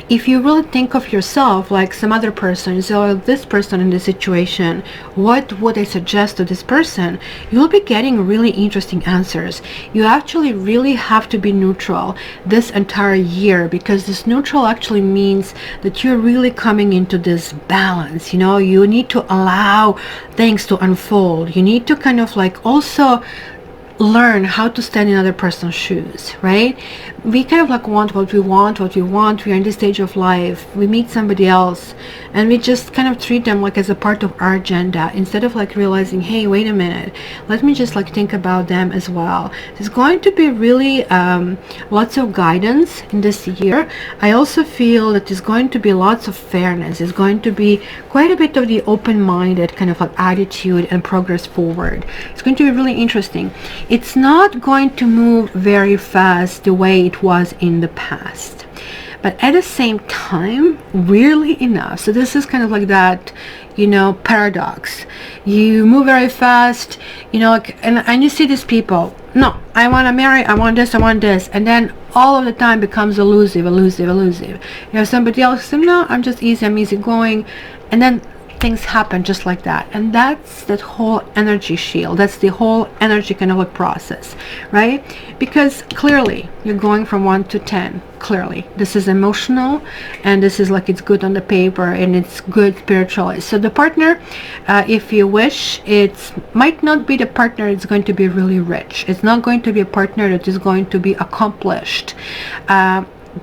if you really think of yourself like some other person, so this person in this situation, what would I suggest to this person? You'll be getting really interesting answers. You actually really have to be neutral this entire year, because this neutral actually means that you're really coming into this balance. You know, you need to allow things to unfold. You need to kind of like also learn how to stand in other person's shoes, right? We kind of like want what we want. We're in this stage of life, we meet somebody else and we just kind of treat them like as a part of our agenda, instead of like realizing, hey, wait a minute, let me just like think about them as well. There's going to be really lots of guidance in this year. I also feel that there's going to be lots of fairness. There's going to be quite a bit of the open-minded kind of like attitude and progress forward. It's going to be really interesting. It's not going to move very fast the way it was in the past, but at the same time, weirdly enough, so this is kind of like that, you know, paradox. You move very fast, you know, like, and you see these people, no, I want to marry, I want this, and then all of the time becomes elusive. You have somebody else say, no, I'm just easy, I'm easygoing, and then things happen just like that. And that's that whole energy shield, that's the whole energy kind of a process, right? Because clearly you're going from 1 to 10. Clearly this is emotional, and this is like, it's good on the paper and it's good spiritually. So the partner, if you wish, it might not be the partner that's going to be really rich. It's not going to be a partner that is going to be accomplished,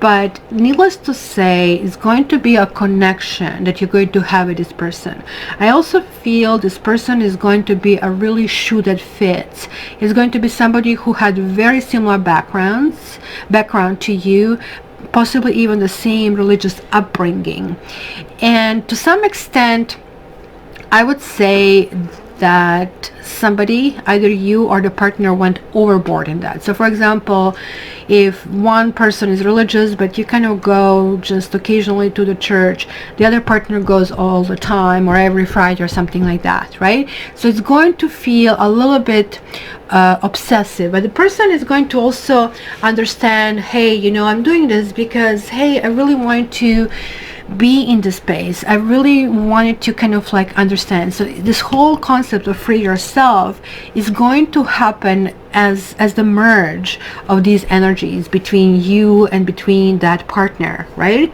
but needless to say, it's going to be a connection that you're going to have with this person. I also feel this person is going to be a really shoe that fits. It's going to be somebody who had very similar background to you, possibly even the same religious upbringing. And to some extent, I would say that somebody, either you or the partner, went overboard in that. So for example, if one person is religious but you kind of go just occasionally to the church, the other partner goes all the time or every Friday or something like that, right? So it's going to feel a little bit obsessive, but the person is going to also understand, hey, you know, I'm doing this because, hey, I really want to be in the space. I really wanted to kind of like understand. So this whole concept of free yourself is going to happen as the merge of these energies between you and between that partner, right?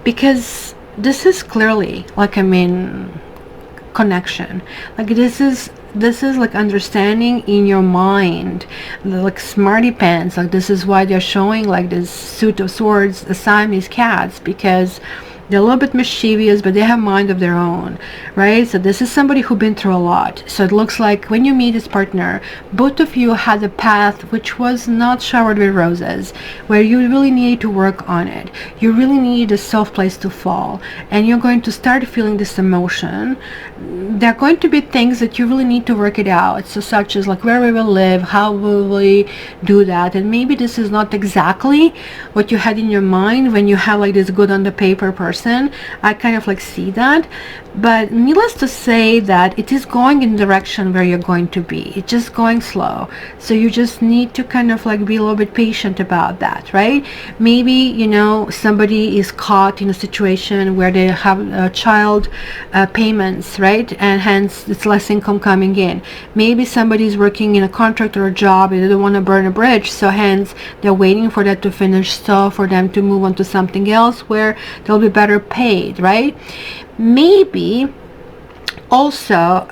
Because this is clearly like, I mean, connection. Like this is like understanding in your mind, like smarty pants. Like this is why they're showing like this suit of swords, the Siamese cats, because They're a little bit mischievous, but they have mind of their own, right? So this is somebody who's been through a lot. So it looks like when you meet this partner, both of you had a path which was not showered with roses, where you really needed to work on it. You really need a soft place to fall, and you're going to start feeling this emotion. There are going to be things that you really need to work it out, so such as like where we will live, how will we do that, and maybe this is not exactly what you had in your mind when you have like this good on the paper person. I kind of like see that, but needless to say that it is going in the direction where you're going to be. It's just going slow, so you just need to kind of like be a little bit patient about that, right? Maybe, you know, somebody is caught in a situation where they have child payments, right, and hence it's less income coming in. Maybe somebody's working in a contract or a job and they don't want to burn a bridge, so hence they're waiting for that to finish, so for them to move on to something else where they'll be better paid, right? Maybe also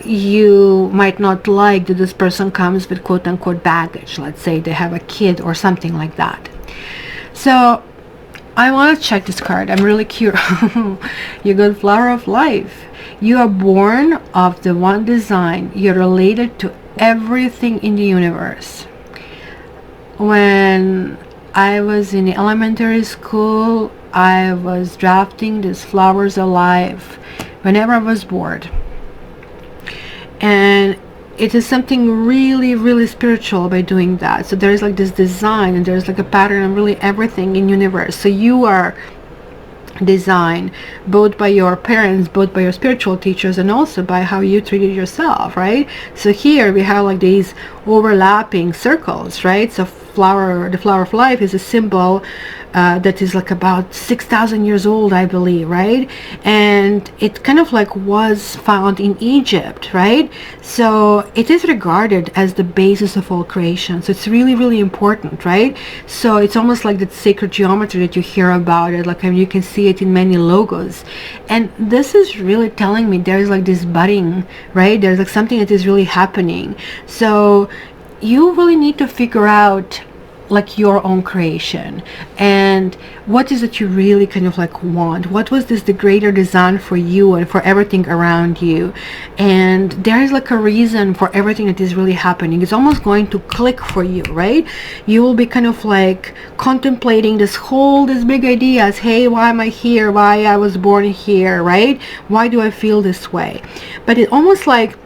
you might not like that this person comes with quote-unquote baggage. Let's say they have a kid or something like that. So I want to check this card. I'm really curious. You got Flower of Life. You are born of the one design. You're related to everything in the universe. When I was in elementary school, I was drafting these flowers alive whenever I was bored, and it is something really, really spiritual by doing that. So there's like this design, and there's like a pattern and really everything in universe. So you are designed both by your parents, both by your spiritual teachers, and also by how you treated yourself, right? So here we have like these overlapping circles, right? So the flower of life is a symbol that is like about 6,000 years old, I believe, right? And it kind of like was found in Egypt, right? So it is regarded as the basis of all creation. So it's really, really important, right? So it's almost like that sacred geometry that you hear about it, like, I mean, you can see it in many logos. And this is really telling me there's like this budding, right? There's like something that is really happening. So you really need to figure out like your own creation and what is it you really kind of like want. What was this the greater design for you and for everything around you? And there is like a reason for everything that is really happening. It's almost going to click for you, right? You will be kind of like contemplating this big ideas. Hey, why am I here? Why I was born here, right? Why do I feel this way? But it almost like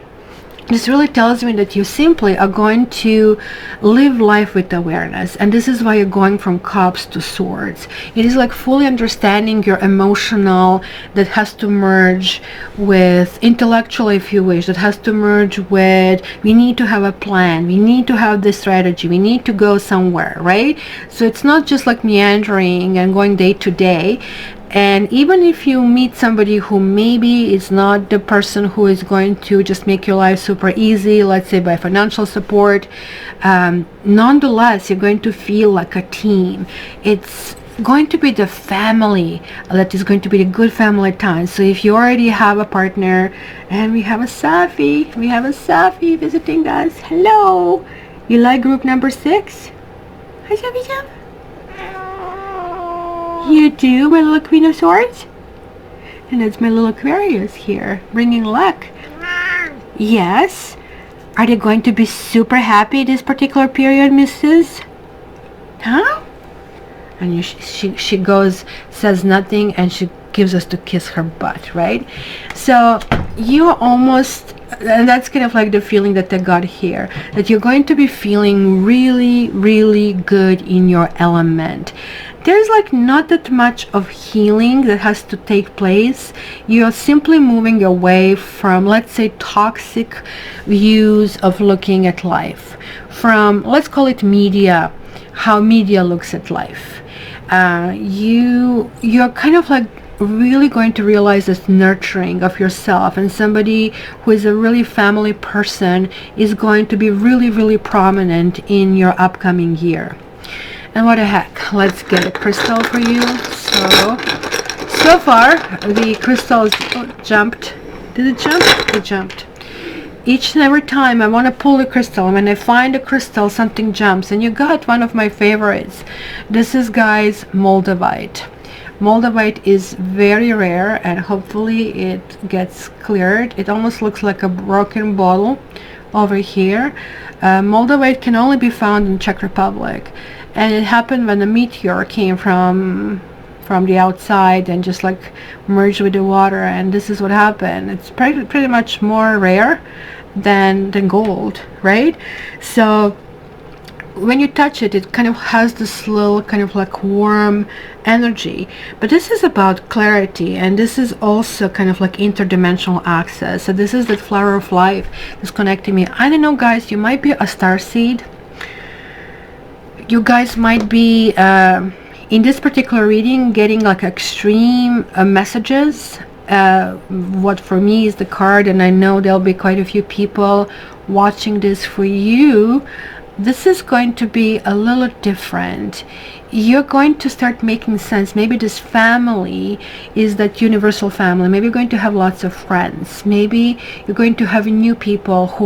this really tells me that you simply are going to live life with awareness, and this is why you're going from cups to swords. It is like fully understanding your emotional that has to merge with intellectual, if you wish, that has to merge with we need to have a plan, we need to have this strategy, we need to go somewhere, right? So it's not just like meandering and going day to day. And even if you meet somebody who maybe is not the person who is going to just make your life super easy, let's say by financial support, nonetheless, you're going to feel like a team. It's going to be the family that is going to be a good family time. So if you already have a partner, and we have a Sapphie visiting us. Hello. You like group number 6? Hi, Sapphie. You do, my little Queen of Swords? And it's my little Aquarius here, bringing luck. Yes? Are they going to be super happy this particular period, Mrs.? Huh? And she goes, says nothing, and she gives us to kiss her butt, right? So you're almost, and that's kind of like the feeling that I got here, that you're going to be feeling really, really good in your element. There's like not that much of healing that has to take place. You're simply moving away from, let's say, toxic views of looking at life, from, let's call it media, how media looks at life. You're kind of like really going to realize this nurturing of yourself, and somebody who is a really family person is going to be really, really prominent in your upcoming year. And what the heck, let's get a crystal for you. So far the crystals jumped. Did it jump? It jumped. Each and every time I want to pull the crystal, and when I find a crystal, something jumps, and you got one of my favorites. This is, guys, Moldavite. Moldavite is very rare, and hopefully it gets cleared. It almost looks like a broken bottle over here. Moldavite can only be found in Czech Republic, and it happened when a meteor came from the outside and just like merged with the water, and this is what happened. It's pretty much more rare than gold, right? So when you touch it, it kind of has this little kind of like warm energy, but this is about clarity, and this is also kind of like interdimensional access. So this is the flower of life that's connecting me. I don't know, guys, you might be a star seed. You guys might be in this particular reading getting like extreme messages. What for me is the card, and I know there'll be quite a few people watching this. For you, this is going to be a little different. You're going to start making sense. Maybe this family is that universal family. Maybe you're going to have lots of friends. Maybe you're going to have new people who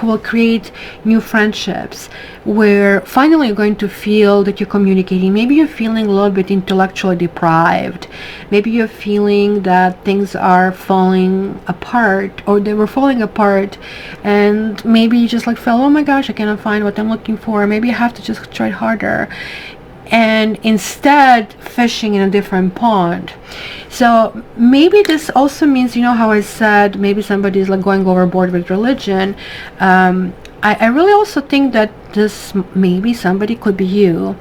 will create new friendships, where finally you're going to feel that you're communicating. Maybe you're feeling a little bit intellectually deprived. Maybe you're feeling that things are falling apart, or they were falling apart, and maybe you just like felt, oh my gosh, I cannot find what I'm looking for. Maybe I have to just try harder, and instead fishing in a different pond. So maybe this also means, you know how I said maybe somebody's like going overboard with religion. I really also think that this maybe somebody could be you,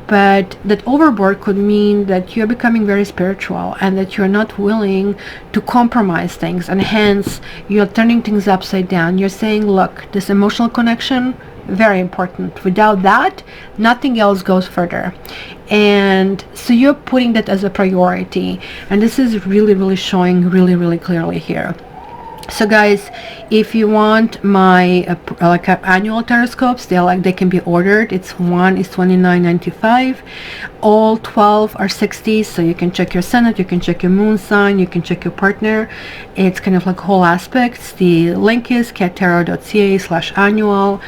but that overboard could mean that you're becoming very spiritual and that you're not willing to compromise things, and hence you're turning things upside down. You're saying, look, this emotional connection, very important. Without that, nothing else goes further. And so you're putting that as a priority, and this is really showing really clearly here. So guys, if you want my annual Taroscopes, they can be ordered. One is $29.95. All 12 are $60. So you can check your Senate, you can check your moon sign, you can check your partner. It's kind of like whole aspects. The link is cattarot.ca/annual.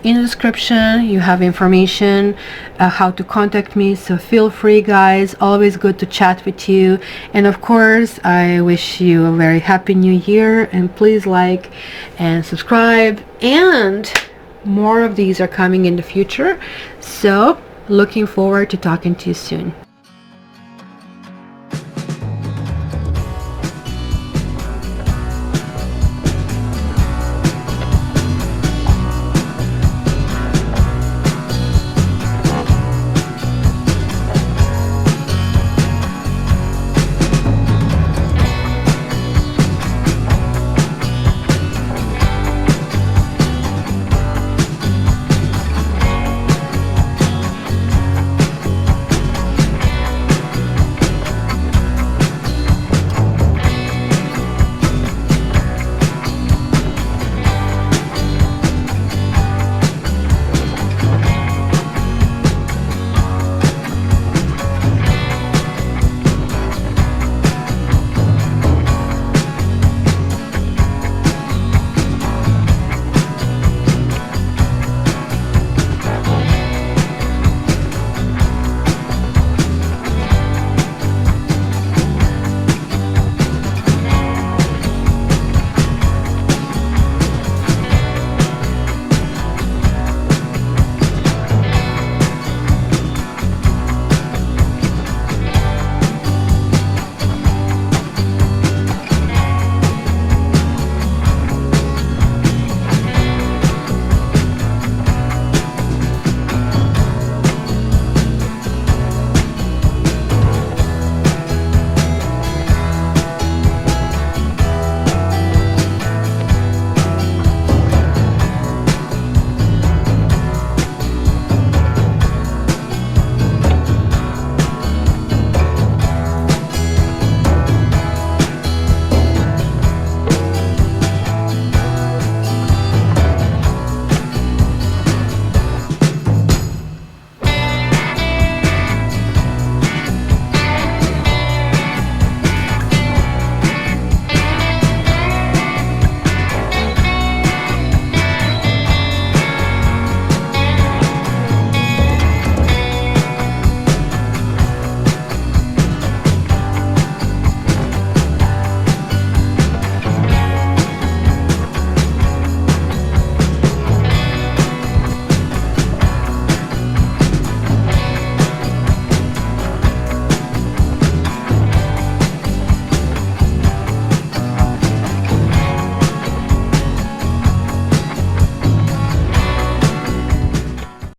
In the description you have information how to contact me, so feel free, guys. Always good to chat with you, and of course I wish you a very happy new year, and please like and subscribe, and more of these are coming in the future, so looking forward to talking to you soon.